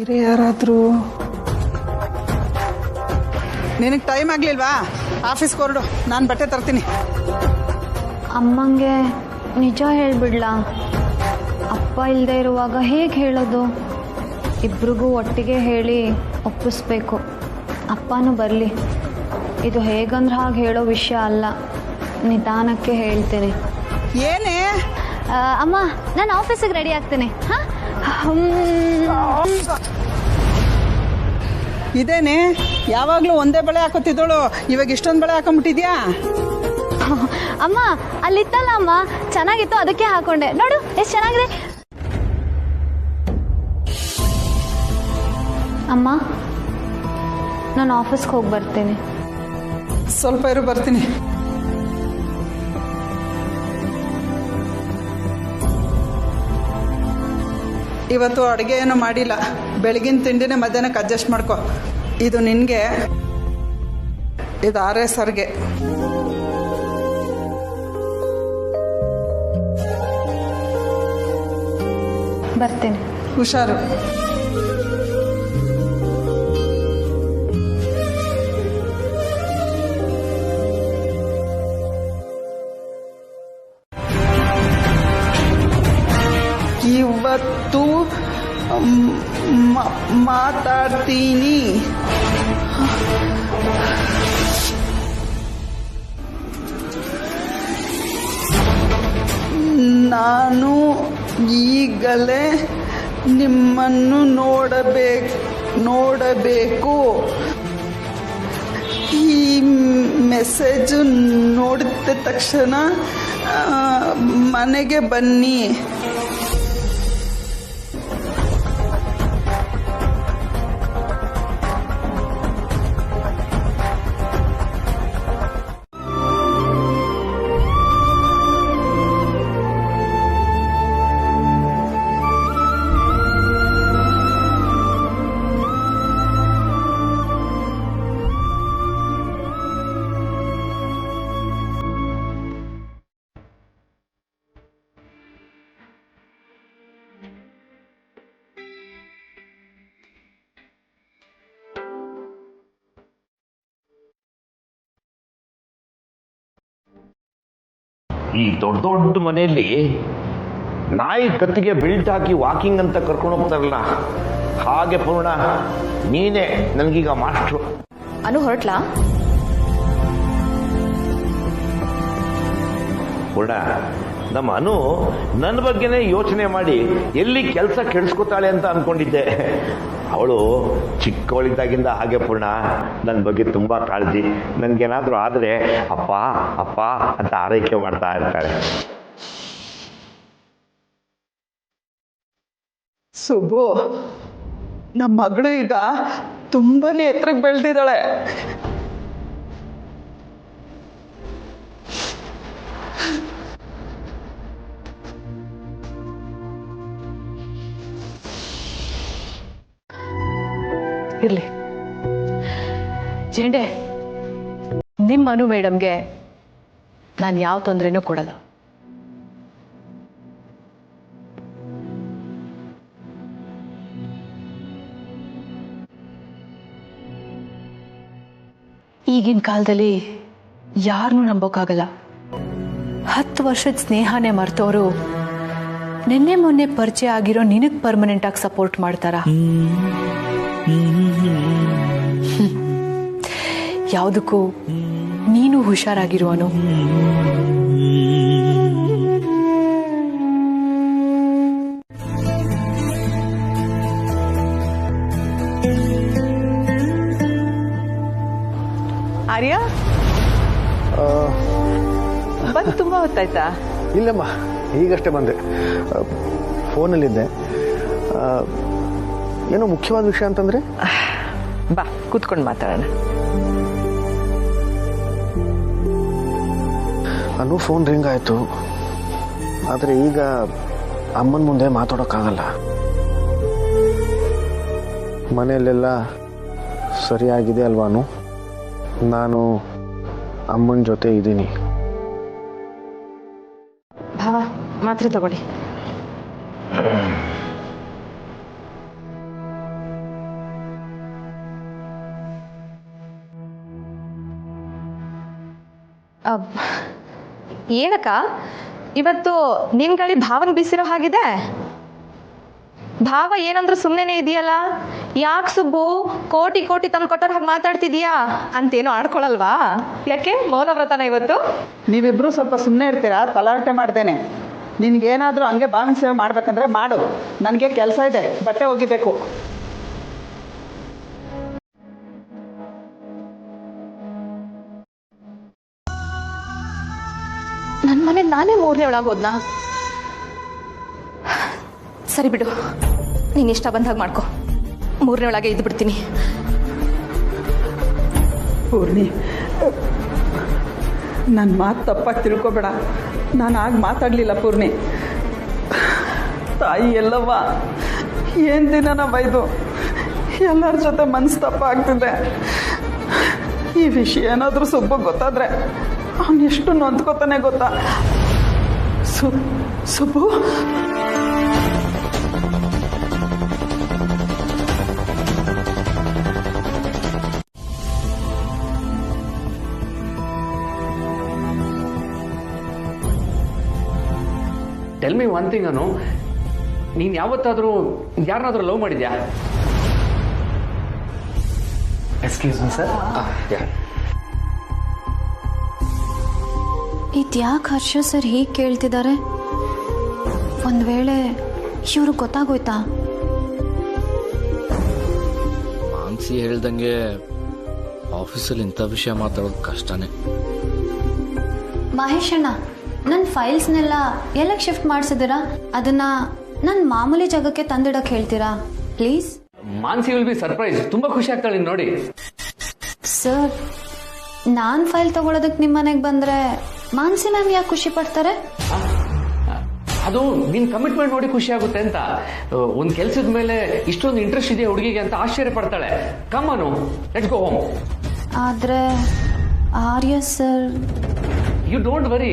ಬೇರೆ ಯಾರಾದರೂ ನಿನಗೆ ಟೈಮ್ ಆಗಲಿಲ್ವಾ? ಆಫೀಸ್ಗೆ ಹೊರಡು, ನಾನು ಬಟ್ಟೆ ತರ್ತೀನಿ. ಅಮ್ಮಂಗೆ ನಿಜ ಹೇಳ್ಬಿಡ್ಲಾ? ಅಪ್ಪ ಇಲ್ಲದೆ ಇರುವಾಗ ಹೇಗೆ ಹೇಳೋದು? ಇಬ್ರಿಗೂ ಒಟ್ಟಿಗೆ ಹೇಳಿ ಒಪ್ಪಿಸ್ಬೇಕು. ಅಪ್ಪನೂ ಬರಲಿ. ಇದು ಹೇಗಂದ್ರೆ ಹಾಗೆ ಹೇಳೋ ವಿಷಯ ಅಲ್ಲ, ನಿಧಾನಕ್ಕೆ ಹೇಳ್ತೀನಿ. ಏನೇ ಅಮ್ಮ, ನಾನು ಆಫೀಸಿಗೆ ರೆಡಿ ಆಗ್ತೀನಿ. ಇದೇನೆ ಯಾವಾಗಲೂ ಒಂದೇ ಬಳೆ ಹಾಕೋತಿದ್ದೋಳು, ಇವಾಗ ಇಷ್ಟೊಂದು ಬಳೆ ಹಾಕೊಂಡ್ಬಿಟ್ಟಿದ್ಯಾ? ಅಮ್ಮ, ಅಲ್ಲಿತ್ತಲ್ಲ ಅಮ್ಮ, ಚೆನ್ನಾಗಿತ್ತು, ಅದಕ್ಕೆ ಹಾಕೊಂಡೆ. ನೋಡು ಎಷ್ಟು ಚೆನ್ನಾಗಿದೆ. ಅಮ್ಮ, ನಾನು ಆಫೀಸ್ಗೆ ಹೋಗಿ ಬರ್ತೀನಿ. ಸ್ವಲ್ಪ ಇರು, ಬರ್ತೀನಿ. ಇವತ್ತು ಅಡುಗೆ ಏನು ಮಾಡಿಲ್ಲ. ಬೆಳಗಿನ ತಿಂಡಿನೇ ಮಧ್ಯಾಹ್ನಕ್ಕೆ ಅಡ್ಜಸ್ಟ್ ಮಾಡ್ಕೊ. ಇದು ನಿನಗೆ, ಇದು ಆರೇ ಸರ್ಗೆ. ಬರ್ತೀನಿ. ಹುಷಾರು. ಇವತ್ತು ಮಾತಾಡ್ತೀನಿ. ನಾನು ಈಗಲೇ ನಿಮ್ಮನ್ನು ನೋಡಬೇಕು. ಈ ಮೆಸೇಜ್ ನೋಡಿದ ತಕ್ಷಣ ಮನೆಗೆ ಬನ್ನಿ. ಈ ದೊಡ್ಡ ದೊಡ್ಡ ಮನೆಯಲ್ಲಿ ನಾಯಿ ಕತ್ತಿಗೆ ಬೆಲ್ಟ್ ಹಾಕಿ ವಾಕಿಂಗ್ ಅಂತ ಕರ್ಕೊಂಡು ಹೋಗ್ತಾರಲ್ಲ, ಹಾಗೆ ಪೂರ್ಣ ನೀನೇ ನನಗೀಗ ಮಾಸ್ಟ್ರು. ಅನು ಹೊರಟ್ಲಾ? ಪೂರ್ಣ, ನಮ್ಮ ಅನು ನನ್ನ ಬಗ್ಗೆನೇ ಯೋಚನೆ ಮಾಡಿ ಎಲ್ಲಿ ಕೆಲಸ ಕೆಡಿಸ್ಕೊತಾಳೆ ಅಂತ ಅನ್ಕೊಂಡಿದ್ದೆ. ಅವಳು ಚಿಕ್ಕವಳಿದ್ದಾಗಿಂದ ಹಾಗೆ ಪೂರ್ಣ ನನ್ನ ಬಗ್ಗೆ ತುಂಬ ಕಾಳಜಿ. ನನಗೇನಾದರೂ ಆದರೆ ಅಪ್ಪ ಅಪ್ಪ ಅಂತ ಆರೈಕೆ ಮಾಡ್ತಾ ಇರ್ತಾಳೆ. ಸುಬ್ಬು, ನಮ್ಮ ಮಗಳು ಈಗ ತುಂಬಾನೇ ಎತ್ತರಕ್ಕೆ ಬೆಳೆದಿದ್ದಾಳೆ. ಇರ್ಲಿ ಜೆಂಡೆ, ನಿಮ್ಮ ಅನು ಮೇಡಮ್ಗೆ ನಾನು ಯಾವ ತೊಂದರೆನೂ ಕೊಡಲ್ಲ. ಈಗಿನ ಕಾಲದಲ್ಲಿ ಯಾರನ್ನೂ ನಂಬೋಕ್ಕಾಗಲ್ಲ. 10 ವರ್ಷದ ಸ್ನೇಹನೇ ಮರ್ತವರು ನಿನ್ನೆ ಮೊನ್ನೆ ಪರಿಚಯ ಆಗಿರೋ ನಿನಗೆ ಪರ್ಮನೆಂಟ್ ಆಗಿ ಸಪೋರ್ಟ್ ಮಾಡ್ತಾರ? ಯಾವುದಕ್ಕೂ ನೀನು ಹುಷಾರಾಗಿರುವನು. ಆರ್ಯ, ಬಂದು ತುಂಬ ಹೊತ್ತಾಯ್ತಾ? ಇಲ್ಲಮ್ಮ, ಈಗಷ್ಟೇ ಬಂದೆ. ಫೋನಲ್ಲಿದ್ದೆ. ಏನೋ ಮುಖ್ಯವಾದ ವಿಷಯ ಅಂತಂದ್ರೆ? ಬಾ, ಕೂತ್ಕೊಂಡು ಮಾತಾಡೋಣ. ಅನು ಫೋನ್ ರಿಂಗ್ ಆಯಿತು, ಆದರೆ ಈಗ ಅಮ್ಮನ ಮುಂದೆ ಮಾತಾಡೋಕ್ಕಾಗಲ್ಲ. ಮನೆಯಲ್ಲೆಲ್ಲ ಸರಿಯಾಗಿದೆ ಅಲ್ವಾನು? ನಾನು ಅಮ್ಮನ ಜೊತೆ ಇದ್ದೀನಿ. ಭಾವ, ಮಾತ್ರೆ ತಗೊಳ್ಳಿ. ಏನಕ್ಕ ಇವತ್ತು ನಿನ್ ಗಾಳಿ ಭಾವನ ಬೀಸಿರೋ ಹಾಗಿದೆ. ಭಾವ ಏನಂದ್ರು ಸುಮ್ಮನೆ ಇದೆಯಲ್ಲ, ಯಾಕೆ ಸುಬ್ಬು ಕೋಟಿ ಕೋಟಿ ತಂದು ಕೊಟ್ಟರ ಹಾಗೆ ಮಾತಾಡ್ತಿದೀಯಾ ಅಂತೇನು ಆಡ್ಕೊಳಲ್ವಾ? ಯಾಕೆ ಮೌನವ್ರತನ ಇವತ್ತು? ನೀವಿಬ್ರು ಸ್ವಲ್ಪ ಸುಮ್ಮನೆ ಇರ್ತೀರಾ? ತಲಾಟೆ ಮಾಡ್ದೇನೆ. ನಿನ್ಗೇನಾದರೂ ಹಂಗೆ ಭಾವನ ಸೇವೆ ಮಾಡ್ಬೇಕಂದ್ರೆ ಮಾಡು. ನನಗೆ ಕೆಲಸ ಇದೆ, ಬಟ್ಟೆ ಒಗಿಬೇಕು. ನನ್ನ ಮನೆ ನಾನೇ 3ನೇ ಒಳಗೋದ್ನಾ? ಸರಿ ಬಿಡು, ನೀನು ಇಷ್ಟ ಬಂದಾಗ ಮಾಡ್ಕೊ. 3ನೇ ಒಳಗೆ ಇದ್ದು ಬಿಡ್ತೀನಿ. ಪೂರ್ಣಿ, ನನ್ನ ಮಾತು ತಪ್ಪಾಗಿ ತಿಳ್ಕೊಬೇಡ. ನಾನು ಆಗ ಮಾತಾಡಲಿಲ್ಲ ಪೂರ್ಣಿ. ತಾಯಿ ಎಲ್ಲವ್ವ ಏನು ದಿನನ ಬೈದು ಎಲ್ಲರ ಜೊತೆ ಮನಸ್ಸು ತಪ್ಪ ಆಗ್ತಿದೆ. ಈ ವಿಷಯ ಏನಾದರೂ ಸುಬ್ಬ ಗೊತ್ತಾದ್ರೆ ಅವನು ಎಷ್ಟು ನೊಂದ್ಕೋತಾನೆ ಗೊತ್ತಾ? Subbu, tell me one thing Anu, ನೀನು ಯಾವತ್ತಾದರೂ ಯಾರನ್ನಾದ್ರೂ ಲವ್ ಮಾಡಿದ್ಯಾ? Excuse me sir. ಇದ್ಯಾಕೆ ಹರ್ಷ ಸರ್ ಹೀಗೆ ಕೇಳ್ತಿದ್ದಾರೆ? ಒಂದು ವೇಳೆ ಇವ್ರಿಗೆ ಗೊತ್ತಾಗೋಯ್ತಾ? ಮಾನ್ಸಿ ಹೇಳ್ದಂಗೆ ಆಫೀಸಲ್ಲಿ ಇಂಥ ವಿಷಯ ಮಾತಾಡೋದು ಕಷ್ಟನೇ. ಮಹೇಶ್ ಅಣ್ಣ, ನನ್ನ ಫೈಲ್ಸ್ನೆಲ್ಲ ಎಲ್ಲಕ್ಕೆ ಶಿಫ್ಟ್ ಮಾಡಿಸಿದ್ದೀರಾ? ಅದನ್ನ ನನ್ನ ಮಾಮೂಲಿ ಜಾಗಕ್ಕೆ ತಂದಿಡಕ್ಕೆ ಹೇಳ್ತೀರಾ please? Mansi will be surprise. ತುಂಬಾ ಖುಷಿ ಆಗ್ತಾಳೆ ನೀನು ನೋಡಿ. ಸರ್, ನಾನು ಫೈಲ್ ತಗೊಳೋದಕ್ಕೆ ನಿಮ್ಮ ಮನೆಗೆ ಬಂದರೆ ಮಾನ್ಸಿ ಮ್ಯಾಮ್ ಯಾಕೆ ಖುಷಿ ಪಡ್ತಾರೆ? ಅದು ನಿನ್ ಕಮಿಟ್ಮೆಂಟ್ ನೋಡಿ ಖುಷಿ ಆಗುತ್ತೆ ಅಂತ. ಒಂದು ಕೆಲಸದ ಮೇಲೆ ಇಷ್ಟೊಂದು ಇಂಟ್ರೆಸ್ಟ್ ಇದೆ ಹುಡುಗಿಗೆ ಅಂತ ಆಶ್ಚರ್ಯ ಪಡ್ತಾಳೆ. Come Anu, let's go home. ಆದರೆ Arya sir, you don't worry,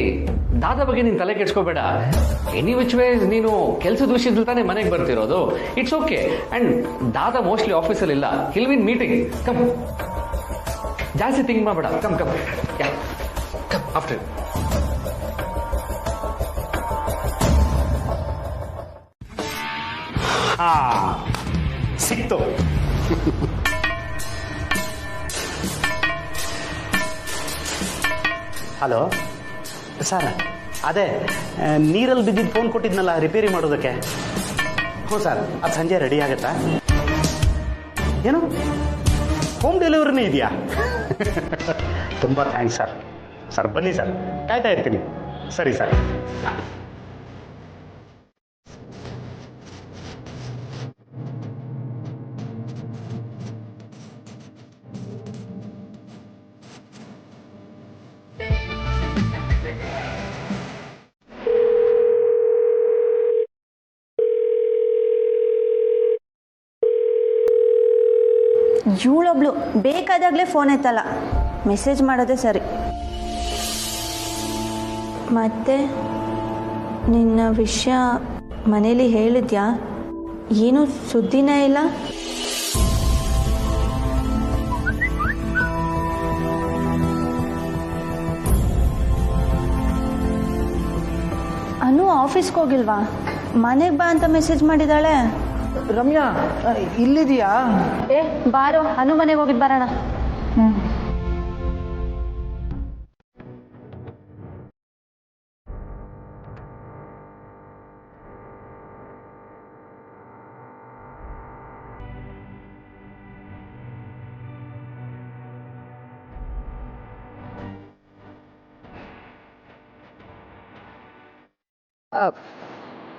Dada ಬಗ್ಗೆ ನೀನು ತಲೆ ಕೆಡ್ಸ್ಕೋಬೇಡ. ಎನಿ ವಿಚ್ ವೇ ನೀನು ಕೆಲಸದ ವಿಷಯದಲ್ಲಿ ತಾನೇ ಮನೆಗೆ ಬರ್ತಿರೋದು. It's okay. And Dada mostly ಆಫೀಸಲ್ಲಿ ಇಲ್ಲ, ಹಿಲ್ ವಿನ್ ಮೀಟಿಂಗ್. ಕಮ್, ಜಾಸ್ತಿ ಥಿಂಕ್ ಮಾಡಬೇಡ. Come come come after. ಸಿಕ್ತು. ಹಲೋ ಸರ್, ಅದೇ ನೀರಲ್ಲಿ ಬಿದ್ದಿದ್ದು ಫೋನ್ ಕೊಟ್ಟಿದ್ನಲ್ಲ ರಿಪೇರಿ ಮಾಡೋದಕ್ಕೆ. ಹ್ಞೂ ಸರ್, ಅದು ಸಂಜೆ ರೆಡಿ ಆಗುತ್ತಾ? ಏನು ಹೋಮ್ ಡೆಲಿವರಿನೇ ಇದೆಯಾ? ತುಂಬ ಥ್ಯಾಂಕ್ಸ್ ಸರ್. ಸರ್ ಬನ್ನಿ ಸರ್, ಕಾಯ್ತಾ ಇರ್ತೀನಿ. ಸರಿ ಸರ್. ಇವಳೊಬ್ಳು ಬೇಕಾದಾಗಲೇ ಫೋನ್ ಎತ್ತಲ್ಲ, ಮೆಸೇಜ್ ಮಾಡೋದೇ ಸರಿ. ಮತ್ತೆ ನಿನ್ನ ವಿಷಯ ಮನೇಲಿ ಹೇಳಿದ್ಯಾ? ಏನೂ ಸುದ್ದಿನೇ ಇಲ್ಲ. ಅನು ಆಫೀಸ್ಗೆ ಹೋಗಿಲ್ವಾ? ಮನೆಗೆ ಬಾ ಅಂತ ಮೆಸೇಜ್ ಮಾಡಿದಾಳೆ. ರಮ್ಯಾ ಇಲ್ಲಿದೆಯಾ? ಬಾರೋ, ಅನು ಮನೆಗೆ ಹೋಗಿದ್ದು ಬರೋಣ.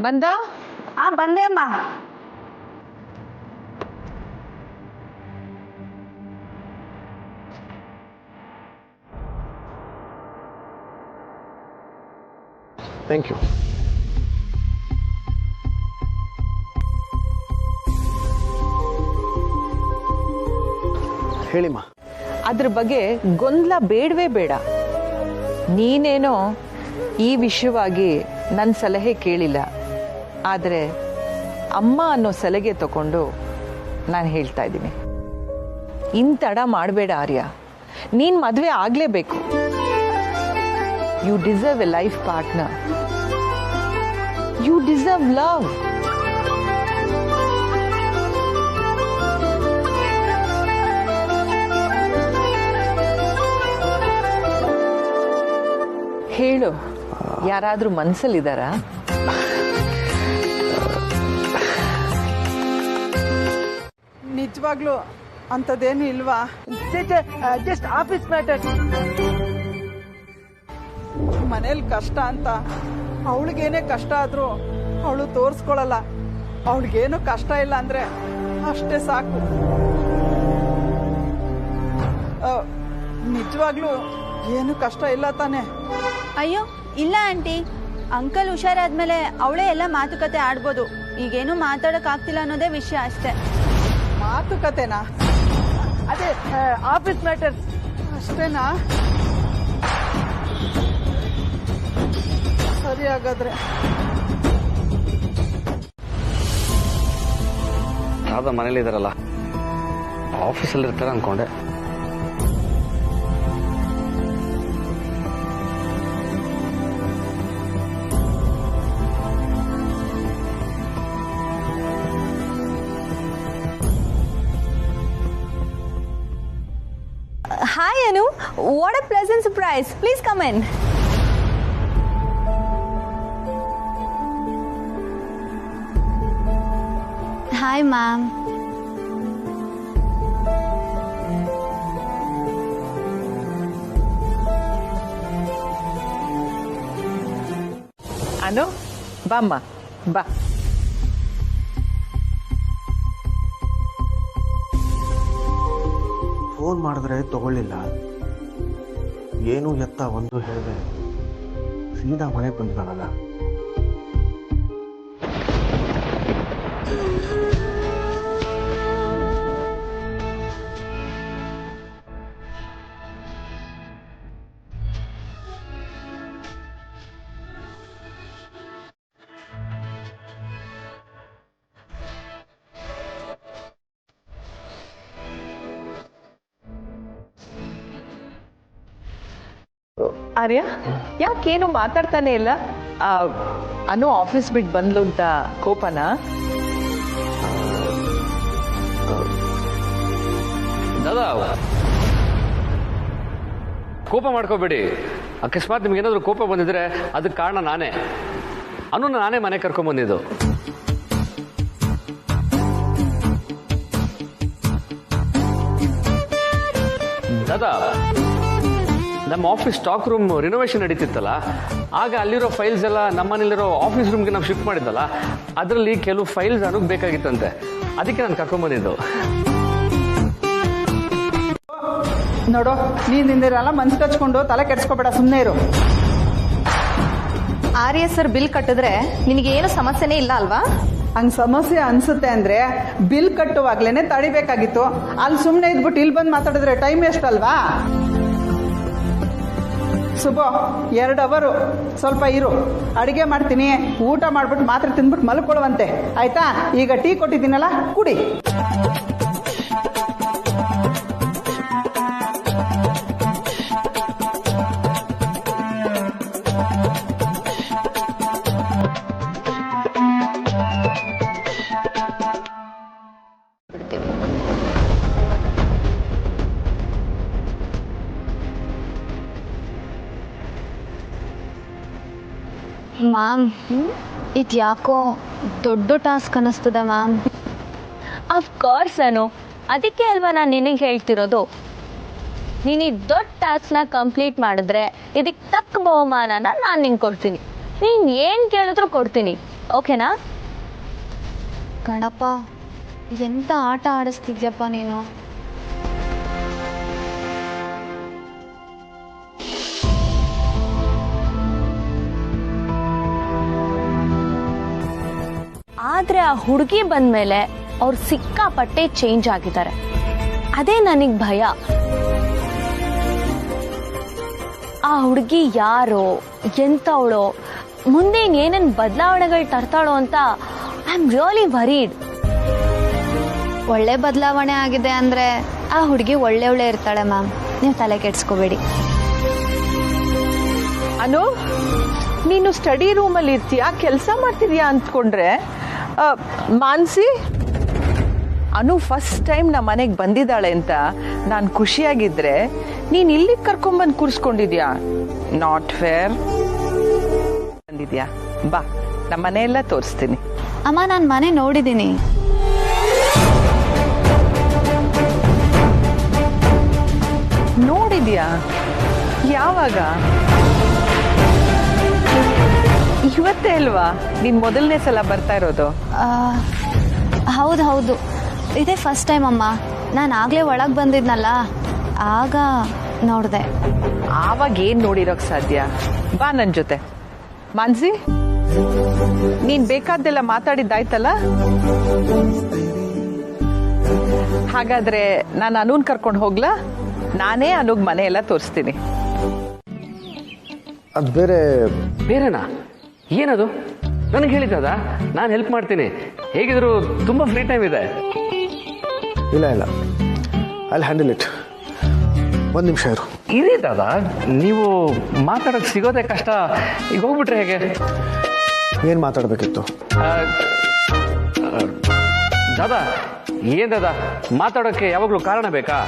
ಬಂದ? ಬಂದೆ ಅಮ್ಮ. Thank you. ಹೇಳಿಮ್ಮ. ಅದ್ರ ಬಗ್ಗೆ ಗೊಂದಲ ಬೇಡವೇ ಬೇಡ. ನೀನೇನೋ ಈ ವಿಷಯವಾಗಿ ನನ್ನ ಸಲಹೆ ಕೇಳಿಲ್ಲ, ಆದರೆ ಅಮ್ಮ ಅನ್ನೋ ಸಲಹೆ ತಗೊಂಡು ನಾನು ಹೇಳ್ತಾ ಇದ್ದೀನಿ. ಇನ್ ತಡ ಮಾಡಬೇಡ ಆರ್ಯ, ನೀನು ಮದುವೆ ಆಗಲೇಬೇಕು. You deserve a life partner. You deserve love. ಹೇಳು, ಯಾರಾದ್ರೂ ಮನ್ಸಲ್ಲಿದ್ದಾರಾ? ನಿಜವಾಗ್ಲೂ ಅಂಥದ್ದೇನು ಇಲ್ವಾ? Just office matter. ಮನೇಲಿ ಕಷ್ಟ ಅಂತ ಅವಳಿಗೇನೇ ಕಷ್ಟ ಆದ್ರೂ ಅವಳು ತೋರಿಸ್ಕೊಳಲ್ಲ. ಅವಳಿಗೇನು ಕಷ್ಟ ಇಲ್ಲ ಅಂದ್ರೆ ಅಷ್ಟೇ ಸಾಕು. ನಿಜವಾಗ್ಲೂ ಏನು ಕಷ್ಟ ಇಲ್ಲ ತಾನೆ? ಅಯ್ಯೋ ಇಲ್ಲ ಆಂಟಿ, ಅಂಕಲ್ ಹುಷಾರಾದ್ಮೇಲೆ ಅವಳೇ ಎಲ್ಲ ಮಾತುಕತೆ ಆಡ್ಬೋದು. ಈಗೇನು ಮಾತಾಡಕ್ ಆಗ್ತಿಲ್ಲ ಅನ್ನೋದೇ ವಿಷಯ ಅಷ್ಟೇ. ಮಾತುಕತೆನಾ? ಅದೇ ಆಫೀಸ್ ಮ್ಯಾಟರ್ ಅಷ್ಟೇನಾ? ಸರಿ ಹಾಗಾದ್ರೆ. ದಾದಾ ಮನೇಲಿ ಇದಾರಲ್ಲ, ಆಫೀಸಲ್ಲಿ ಇರ್ತಾರೆ ಅನ್ಕೊಂಡೆ. Hi Anu, what a pleasant surprise. Please come in. Hi ma'am. ಅನು, ಬಾಮ್ಮ ಬಾ. ಫೋನ್ ಮಾಡಿದ್ರೆ ತಗೊಳ್ಳಿಲ್ಲ, ಏನು ಎತ್ತ ಒಂದು ಹೇಳಿದೆ, ಸೀದಾ ಮನೆಗೆ ಬಂದಿದ್ದಾಳಲ್ಲ. ಆರ್ಯ, ಯಾಕೇನು ಮಾತಾಡ್ತಾನೆ ಇಲ್ಲ? ಅನು ಆಫೀಸ್ ಬಿಟ್ಟು ಬಂದ್ಲು ಅಂತ ಕೋಪನಾ? ದಾದಾ ಕೋಪ ಮಾಡ್ಕೋಬೇಡಿ. ಅಕಸ್ಮಾತ್ ನಿಮ್ಗೇನಾದ್ರೂ ಕೋಪ ಬಂದಿದ್ರೆ ಅದಕ್ಕೆ ಕಾರಣ ನಾನೇ. ಅನು ನಾನೇ ಮನೆ ಕರ್ಕೊಂಡ್ ಬಂದಿದ್ದು. ದಾದಾ, ನಮ್ಮ ಆಫೀಸ್ ಸ್ಟಾಕ್ ರೂಮ್ ರಿನೋವೇಷನ್ ನಡೀತಿತ್ತಲ್ಲ, ಆಗ ಅಲ್ಲಿರೋ ಫೈಲ್ಸ್ ಎಲ್ಲ ನಮ್ಮನೇಲಿರೋ ಆಫೀಸ್ ರೂಮ್ಗೆ ನಾವು ಶಿಫ್ಟ್ ಮಾಡಿದ್ದಲ್ಲ, ಅದರಲ್ಲಿ ಕೆಲವು ಫೈಲ್ಸ್ ಅನುಗ್ ಬೇಕಾಗಿತ್ತಂತೆ. ಅದಕ್ಕೆ ನಾನು ಕರ್ಕೊಂಡ್ಬಂದಿದ್ದು. ನೋಡು, ನೀನಿಂದಿರಲ್ಲ ಮನ್ಸು ಕಚ್ಕೊಂಡು ತಲೆ ಕೆಡ್ಸ್ಕೊಬೇಡ, ಸುಮ್ಮನೆ ಇರು. ಆರ್ಯ ಸರ್ ಬಿಲ್ ಕಟ್ಟಿದ್ರೆ ನಿನಗೆ ಏನು ಸಮಸ್ಯೆನೇ ಇಲ್ಲ ಅಲ್ವಾ? ಹಂಗ್ ಸಮಸ್ಯೆ ಅನ್ಸುತ್ತೆ ಅಂದ್ರೆ ಬಿಲ್ ಕಟ್ಟುವಾಗ್ಲೇನೆ ತಡಿಬೇಕಾಗಿತ್ತು. ಅಲ್ಲಿ ಸುಮ್ಮನೆ ಇದ್ಬಿಟ್ಟು ಇಲ್ಲಿ ಬಂದು ಮಾತಾಡಿದ್ರೆ ಟೈಮ್ ಎಷ್ಟಲ್ವಾ? ಸುಬೋ, 2 ಅವರು ಸ್ವಲ್ಪ ಇರು, ಅಡಿಗೆ ಮಾಡ್ತೀನಿ, ಊಟ ಮಾಡ್ಬಿಟ್ಟು ಮಾತ್ರೆ ತಿಂದ್ಬಿಟ್ಟು ಮಲ್ಕೊಳ್ಳುವಂತೆ, ಆಯ್ತಾ? ಈಗ ಟೀ ಕೊಟ್ಟಿದ್ದೀನಲ್ಲ, ಕುಡಿ. ಮ್ಯಾಮ್, ಇದು ಯಾಕೋ ದೊಡ್ಡ ಟಾಸ್ಕ್ ಅನ್ನಿಸ್ತದೆ ಮ್ಯಾಮ್. ಅಫ್ಕೋರ್ಸ್ ಅನು, ಅದಕ್ಕೆ ಅಲ್ವಾ ನಾನು ನಿನಗೆ ಹೇಳ್ತಿರೋದು. ನೀನು ಈ ದೊಡ್ಡ ಟಾಸ್ಕ್ನ ಕಂಪ್ಲೀಟ್ ಮಾಡಿದ್ರೆ ಇದಕ್ಕೆ ತಕ್ಕ ಬಹುಮಾನನ ನಾನು ನಿಂಗೆ ಕೊಡ್ತೀನಿ. ನೀನು ಏನು ಕೇಳಿದ್ರು ಕೊಡ್ತೀನಿ, ಓಕೆನಾ? ಗಣಪ, ಎಂತ ಆಟ ಆಡಿಸ್ತಿದ್ಯಪ್ಪ ನೀನು. ಆದರೆ ಆ ಹುಡುಗಿ ಬಂದಮೇಲೆ ಅವ್ರು ಸಿಕ್ಕಾಪಟ್ಟೆ ಚೇಂಜ್ ಆಗಿದ್ದಾರೆ. ಅದೇ ನನಗೆ ಭಯ. ಆ ಹುಡುಗಿ ಯಾರೋ, ಎಂಥವಳೋ, ಮುಂದೆ ಏನೇನು ಬದಲಾವಣೆಗಳು ತರ್ತಾಳೋ ಅಂತ ಐ ಆಮ್ ರಿಯಲಿ ವರೀಡ್. ಒಳ್ಳೆ ಬದಲಾವಣೆ ಆಗಿದೆ ಅಂದರೆ ಆ ಹುಡುಗಿ ಒಳ್ಳೆ ಇರ್ತಾಳೆ ಮ್ಯಾಮ್, ನೀವು ತಲೆ ಕೆಡಿಸ್ಕೋಬೇಡಿ. ಅನು, ನೀನು ಸ್ಟಡಿ ರೂಮಲ್ಲಿ ಇರ್ತೀಯಾ, ಕೆಲಸ ಮಾಡ್ತಿದ್ಯಾ ಅಂದ್ಕೊಂಡ್ರೆ. ಮಾನ್ಸಿ, ಅನು ಫಸ್ಟ್ ಟೈಮ್ ನಮ್ಮ ಮನೆಗೆ ಬಂದಿದ್ದಾಳೆ ಅಂತ ನಾನು ಖುಷಿಯಾಗಿದ್ರೆ ನೀನು ಇಲ್ಲಿಗೆ ಕರ್ಕೊಂಡ್ಬಂದು ಕೂರಿಸ್ಕೊಂಡಿದ್ಯಾ? Not fair. ಬಂದಿದ್ಯಾ? ಬಾ, ನಮ್ಮ ಮನೆಯೆಲ್ಲ ತೋರಿಸ್ತೀನಿ. ಅಮ್ಮ, ನಾನು ಮನೆ ನೋಡಿದ್ದೀನಿ. ನೋಡಿದ್ಯಾ? ಯಾವಾಗ? ಇವತ್ತೇ ಅಲ್ವಾ ನೀನ್ ಮೊದಲನೇ ಸಲ ಬರ್ತಾ ಇರೋದು? ಹೌದು ಹೌದು, ಇದೇ ಫಸ್ಟ್ ಟೈಮ್ ಅಮ್ಮ. ನಾನು ಆಗ್ಲೇ ಒಳಗೆ ಬಂದಿದ್ನಲ್ಲ, ಆಗ ನೋಡಿದೆ. ಆವಾಗ ಏನ್ ನೋಡಿರೋಕ್ ಸಾಧ್ಯ? ಬಾ ನನ್ ಜೊತೆ. ಮಾನ್ಸಿ, ನೀನ್ ಬೇಕಾದ್ದೆಲ್ಲ ಮಾತಾಡಿದ್ದಾಯ್ತಲ್ಲ? ಹಾಗಾದ್ರೆ ನಾನು ಅನುನ್ ಕರ್ಕೊಂಡು ಹೋಗ್ಲಾ? ನಾನೇ ಅನುಗ್ ಮನೆ ಎಲ್ಲ ತೋರಿಸ್ತೀನಿ. ಅದು ಬೇರೆನಾ? ಏನದು? ನನಗೆ ಹೇಳಿದ್ದದ? ನಾನು ಹೆಲ್ಪ್ ಮಾಡ್ತೀನಿ. ಹೇಗಿದ್ರು ತುಂಬಾ ಫ್ರೀ ಟೈಮ್ ಇದೆ. ಇಲ್ಲ ಅಲ್ಲಿ ಹ್ಯಾಂಡಲ್ ಇಟ್. ಒಂದು ನಿಮಿಷ ಇರು. ಇದೇ ದಾದಾ, ನೀವು ಮಾತಾಡೋಕೆ ಸಿಗೋದೇ ಕಷ್ಟ. ಈಗ ಹೋಗ್ಬಿಟ್ರೆ ಹೇಗೆ? ಏನು ಮಾತಾಡಬೇಕಿತ್ತು? ದಾದಾ, ಏನ್ ದಾದಾ, ಮಾತಾಡೋಕ್ಕೆ ಯಾವಾಗಲೂ ಕಾರಣ ಬೇಕಾ?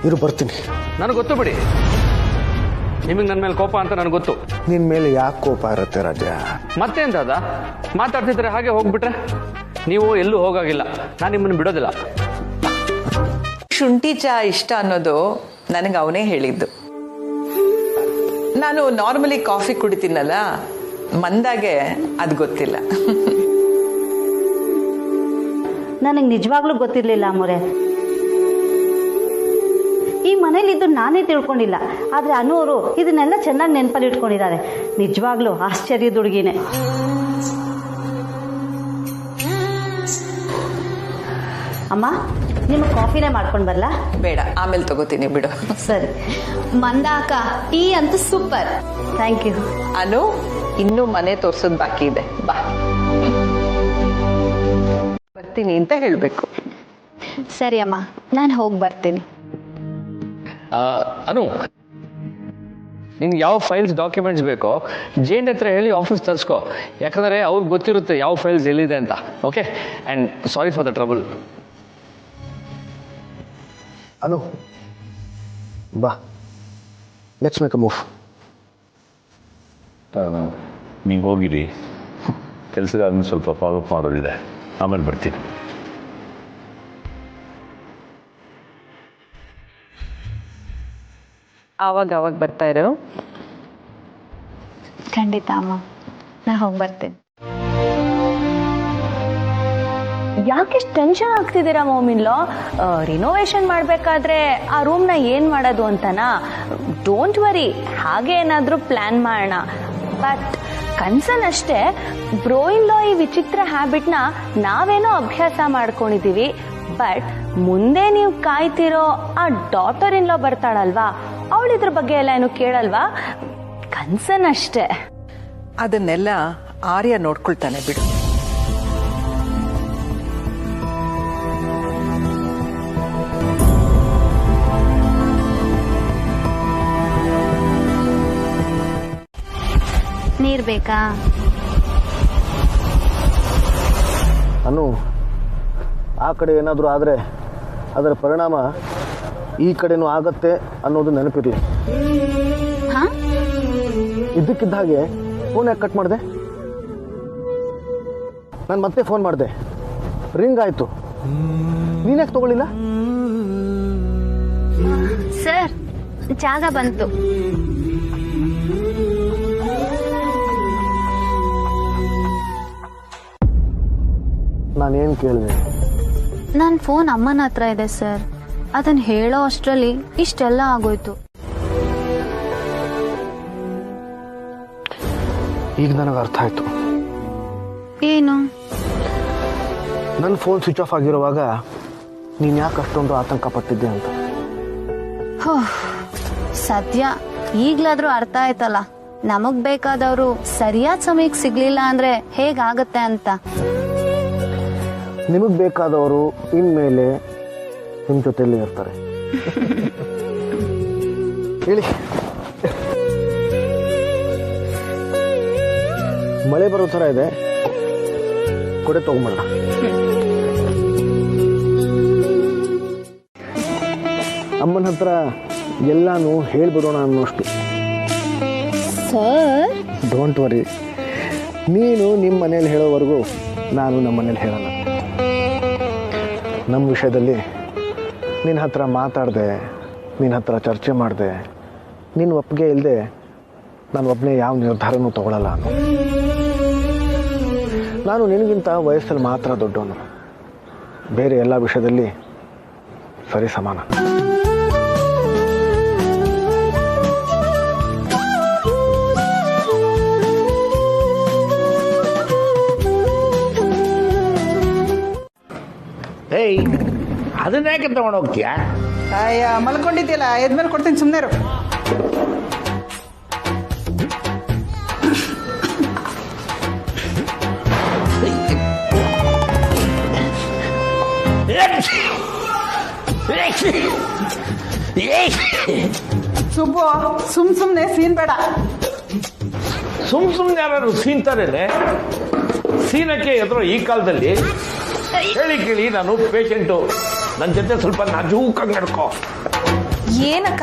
ಇರು, ಬರ್ತೀನಿ. ನನಗೆ ಗೊತ್ತು ಬಿಡಿ, ನಿಮಗೆ ನನ್ನ ಮೇಲೆ ಕೋಪ ಅಂತ ನನಗೆ ಗೊತ್ತು. ನಿನ್ನ ಮೇಲೆ ಯಾಕೆ ಕೋಪ ಇರುತ್ತೆ ರಾಜ? ಮತ್ತೇನ್ ದಾದಾ, ಮಾತಾಡ್ತಿದ್ರೆ ಹಾಗೆ ಹೋಗ್ಬಿಟ್ರೆ? ನೀವು ಎಲ್ಲೂ ಹೋಗಾಗಿಲ್ಲ, ನಾನು ನಿಮ್ಮನ್ನು ಬಿಡೋದಿಲ್ಲ. ಶುಂಠಿ ಚಹಾ ಇಷ್ಟ ಅನ್ನೋದು ನನಗೆ ಅವನೇ ಹೇಳಿದ್ದು. ನಾನು ನಾರ್ಮಲಿ ಕಾಫಿ ಕುಡಿತೀನಲ್ಲ, ಮಂದಾಗೆ ಅದು ಗೊತ್ತಿಲ್ಲ. ನನಗೆ ನಿಜವಾಗ್ಲೂ ಗೊತ್ತಿರಲಿಲ್ಲ ಅಮ್ಮೋರೆ. ಈ ಮನೇಲಿದ್ದು ನಾನೇ ತಿಳ್ಕೊಂಡಿಲ್ಲ, ಆದರೆ ಅನು ಅವರು ಇದನ್ನೆಲ್ಲ ಚೆನ್ನಾಗಿ ನೆನಪಲ್ಲಿ ಇಟ್ಕೊಂಡಿದ್ದಾರೆ. ನಿಜವಾಗ್ಲೂ ಆಶ್ಚರ್ಯದ ಹುಡುಗಿನೇ. ಅಮ್ಮ, ನಿಮಗೆ ಕಾಫಿನೇ ಮಾಡ್ಕೊಂಡು ಬರಲಾ? ಬೇಡ, ಆಮೇಲೆ ತಗೋತೀನಿ ಬಿಡು. ಸರಿ. ಮಂದಾಕ, ಟೀ ಅಂತೂ ಸೂಪರ್. Thank you. ಅನು, ಇನ್ನೂ ಮನೆ ತೋರ್ಸೋದು ಬಾಕಿ ಇದೆ. ಬಾ, ಬರ್ತೀನಿ ಅಂತ ಹೇಳಬೇಕು. ಸರಿ ಅಮ್ಮ, ನಾನು ಹೋಗಿ ಬರ್ತೀನಿ. ಅನು, ನಿನ್ಗೆ ಯಾವ ಫೈಲ್ಸ್ ಡಾಕ್ಯುಮೆಂಟ್ಸ್ ಬೇಕೋ ಜೇನ್ ಹತ್ರ ಹೇಳಿ ಆಫೀಸ್ ತರಿಸ್ಕೋ. ಯಾಕಂದರೆ ಅವ್ರಿಗೆ ಗೊತ್ತಿರುತ್ತೆ ಯಾವ ಫೈಲ್ಸ್ ಎಲ್ಲಿದೆ ಅಂತ. Okay, and sorry for the trouble. Anu, ಬಾ, ಲೆಟ್ಸ್ ಮೇಕ್ ಅ ಮೂವ್. ನೀವು ಹೋಗಿರಿ, ಕೆಲಸಗಾರನ ಸ್ವಲ್ಪ ಫಾಲೋಅಪ್ ಮಾಡೋದಿದೆ, ಆಮೇಲೆ ಬರ್ತೀನಿ. ಆವಾಗ ಬರ್ತಾ ಇರೋ. ಖಂಡಿತ ಅಮ್ಮ, ನಾ ಹೋಗಿ ಬರ್ತೇನೆ. ಯಾಕೆಷ್ಟು ಟೆನ್ಷನ್ ಆಗ್ತಿದ್ದೀರಾ ಮೋಮಿನ್ಲೋ? ರಿನೋವೇಷನ್ ಮಾಡಬೇಕಾದ್ರೆ ಆ ರೂಮ್ನ ಏನು ಮಾಡೋದು ಅಂತನಾ? ಡೋಂಟ್ ವರಿ, ಹಾಗೆ ಏನಾದರೂ ಪ್ಲ್ಯಾನ್ ಮಾಡೋಣ. ಬಟ್ ಕನ್ಸರ್ನ್ ಅಷ್ಟೇ, ಬ್ರೋಯಿನ್ಲೋ ಈ ವಿಚಿತ್ರ ಹ್ಯಾಬಿಟ್ನ ನಾವೇನೋ ಅಭ್ಯಾಸ ಮಾಡ್ಕೊಂಡಿದ್ದೀವಿ. ಬಟ್ ಮುಂದೆ ನೀವು ಕಾಯ್ತಿರೋ ಆ ಡಾಟರ್ ಇನ್ ಲಾ ಬರ್ತಾಳಲ್ವಾ, ಅವಳಿದ್ರ ಬಗ್ಗೆ ಎಲ್ಲ ಏನು ಕೇಳಲ್ವಾ? ಕನ್ಸರ್ನ್ ಅಷ್ಟೇ. ಅದನ್ನೆಲ್ಲ ಆರ್ಯ ನೋಡ್ಕೊಳ್ತಾನೆ ಬಿಡು. ನೀರು ಬೇಕಾ? ಅನು, ಆ ಕಡೆ ಏನಾದರೂ ಆದರೆ ಅದರ ಪರಿಣಾಮ ಈ ಕಡೆನೂ ಆಗತ್ತೆ ಅನ್ನೋದು ನೆನಪಿರಲಿ. ಇದ್ದಕ್ಕಿದ್ದ ಹಾಗೆ ಫೋನ್ ಯಾಕೆ ಕಟ್ ಮಾಡಿದೆ? ನಾನು ಮತ್ತೆ ಫೋನ್ ಮಾಡಿದೆ, ರಿಂಗ್ ಆಯಿತು. ನೀನ್ಯಾಕೆ ತಗೊಳ್ಳಿಲ್ಲ? ಸರ್, ಜಾಗ ಬಂತು. ನಾನೇನು ಕೇಳಿದೆ? ನನ್ನ ಫೋನ್ ಅಮ್ಮನ ಹತ್ರ ಇದೆ ಸರ್. ಅದನ್ನು ಹೇಳೋ ಅಷ್ಟರಲ್ಲಿ ಇಷ್ಟೆಲ್ಲ ಆಗೋಯ್ತು. ಈಗ ನನಗೆ ಅರ್ಥ ಆಯ್ತು. ಏನು? ನನ್ನ ಫೋನ್ ಸ್ವಿಚ್ ಆಫ್ ಆಗಿರುವಾಗ ನೀನು ಯಾಕೆ ಅಷ್ಟೊಂದು ಆತಂಕ ಪಟ್ಟಿದ್ದೆ ಅಂತ. ಸದ್ಯ ಈಗ್ಲಾದ್ರೂ ಅರ್ಥ ಆಯ್ತಲ್ಲ, ನಮಗ್ ಬೇಕಾದವರು ಸರಿಯಾದ ಸಮಯಕ್ಕೆ ಸಿಗ್ಲಿಲ್ಲ ಅಂದ್ರೆ ಹೇಗಾಗತ್ತೆ ಅಂತ. ನಿಮಗೆ ಬೇಕಾದವರು ಇನ್ಮೇಲೆ ನಿಮ್ಮ ಜೊತೆಯಲ್ಲಿ ಇರ್ತಾರೆ. ಹೇಳಿ. ಮಳೆ ಬರೋ ಥರ ಇದೆ, ಕೊಡೆ ತಗೊಂಬರೋಣ. ಅಮ್ಮನ ಹತ್ರ ಎಲ್ಲಾನು ಹೇಳ್ಬಿಡೋಣ ಅನ್ನೋಷ್ಟು. ಸರ್ ಡೋಂಟ್ ವರಿ, ನೀನು ನಿಮ್ಮ ಮನೇಲಿ ಹೇಳೋವರೆಗೂ ನಾನು ನಮ್ಮ ಮನೇಲಿ ಹೇಳಲ್ಲ. ನಮ್ಮ ವಿಷಯದಲ್ಲಿ ನಿನ್ನ ಹತ್ರ ಮಾತಾಡಿದೆ, ನಿನ್ನ ಹತ್ರ ಚರ್ಚೆ ಮಾಡಿದೆ, ನಿನ್ನ ಒಪ್ಪಿಗೆ ಇಲ್ಲದೆ ನಾನು ಒಬ್ಬನೇ ಯಾವ ನಿರ್ಧಾರನೂ ತಗೊಳ್ಳಲ್ಲ. ನಾನು ನಿನಗಿಂತ ವಯಸ್ಸಲ್ಲಿ ಮಾತ್ರ ದೊಡ್ಡವನು, ಬೇರೆ ಎಲ್ಲ ವಿಷಯದಲ್ಲಿ ಸರಿ ಸಮಾನ. ಏಯ್, ಅದನ್ನ ಯಾಕೆ ತಗೊಂಡು ಹೋಗ್ತೀಯಾ? ಅಯ್ಯ, ಮಲ್ಕೊಂಡಿದ್ಯಲ್ಲ, ಎದ್ಮೇಲೆ ಕೊಡ್ತೀನಿ, ಸುಮ್ಮನೆ ಇರು. ಸುಬ್ಬು, ಸುಮ್ನೆ ಸೀನ್ ಬೇಡ. ಸುಮ್ನೆ ಯಾರು ಸೀನ್ತಾರೇನೆ? ಸೀನಕ್ಕೆ ಎದುರು ಈ ಕಾಲದಲ್ಲಿ ಹೇಳಿ ಕೇಳಿ, ನಾನು ಪೇಷಂಟು, ನನ್ನ ಜೊತೆ ಸ್ವಲ್ಪ ನಾಜೂಕಾಗಿ ನಡ್ಕೋ. ಏನಕ್ಕ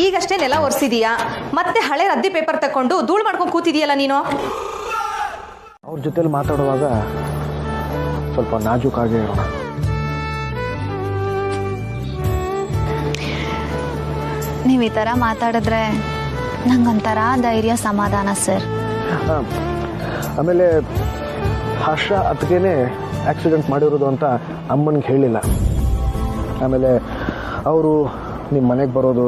ಈಗಷ್ಟೇ ನೆಲ ಒರೆಸಿದೀಯಾ, ಮತ್ತೆ ಹಳೆ ರದ್ದಿ ಪೇಪರ್ ತಕೊಂಡು ಧೂಳು ಮಾಡ್ಕೊಂಡು ಕೂತಿದೀಯಲ್ಲ ನೀನು? ಅವ್ರ ಜೊತೆಲಿ ಮಾತಾಡುವಾಗ ಸ್ವಲ್ಪ ನಾಜೂಕಾಗೇ ಇರೋಣ. ನೀವು ಈ ಥರ ಮಾತಾಡಿದ್ರೆ ನಂಗೊಂಥರ ಧೈರ್ಯ, ಸಮಾಧಾನ ಸರ್. ಆಮೇಲೆ ಹರ್ಷ ಅದಕ್ಕೇನೆ ಆಕ್ಸಿಡೆಂಟ್ ಮಾಡಿರೋದು ಅಂತ ಅಮ್ಮನಿಗೆ ಹೇಳಿಲ್ಲ. ಆಮೇಲೆ ಅವರು ನಿಮ್ಮ ಮನೆಗೆ ಬರೋದು,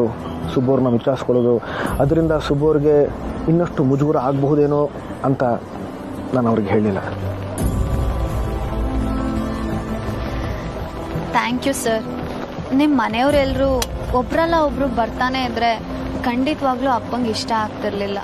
ಸುಬ್ಬವ್ರನ್ನ ವಿಚಾರಿಸ್ಕೊಳ್ಳೋದು, ಅದರಿಂದ ಸುಬ್ಬವ್ರಿಗೆ ಇನ್ನಷ್ಟು ಮುಜುಗರ ಆಗಬಹುದೇನೋ ಅಂತ ನಾನು ಅವ್ರಿಗೆ ಹೇಳಿಲ್ಲ. Thank you sir. ನಿಮ್ಮ ಮನೆಯವರೆಲ್ಲರೂ ಒಬ್ರಲ್ಲ ಒಬ್ರು ಬರ್ತಾನೆ ಇದ್ರೆ ಖಂಡಿತವಾಗ್ಲೂ ಅಪ್ಪಂಗೆ ಇಷ್ಟ ಆಗ್ತಿರ್ಲಿಲ್ಲ.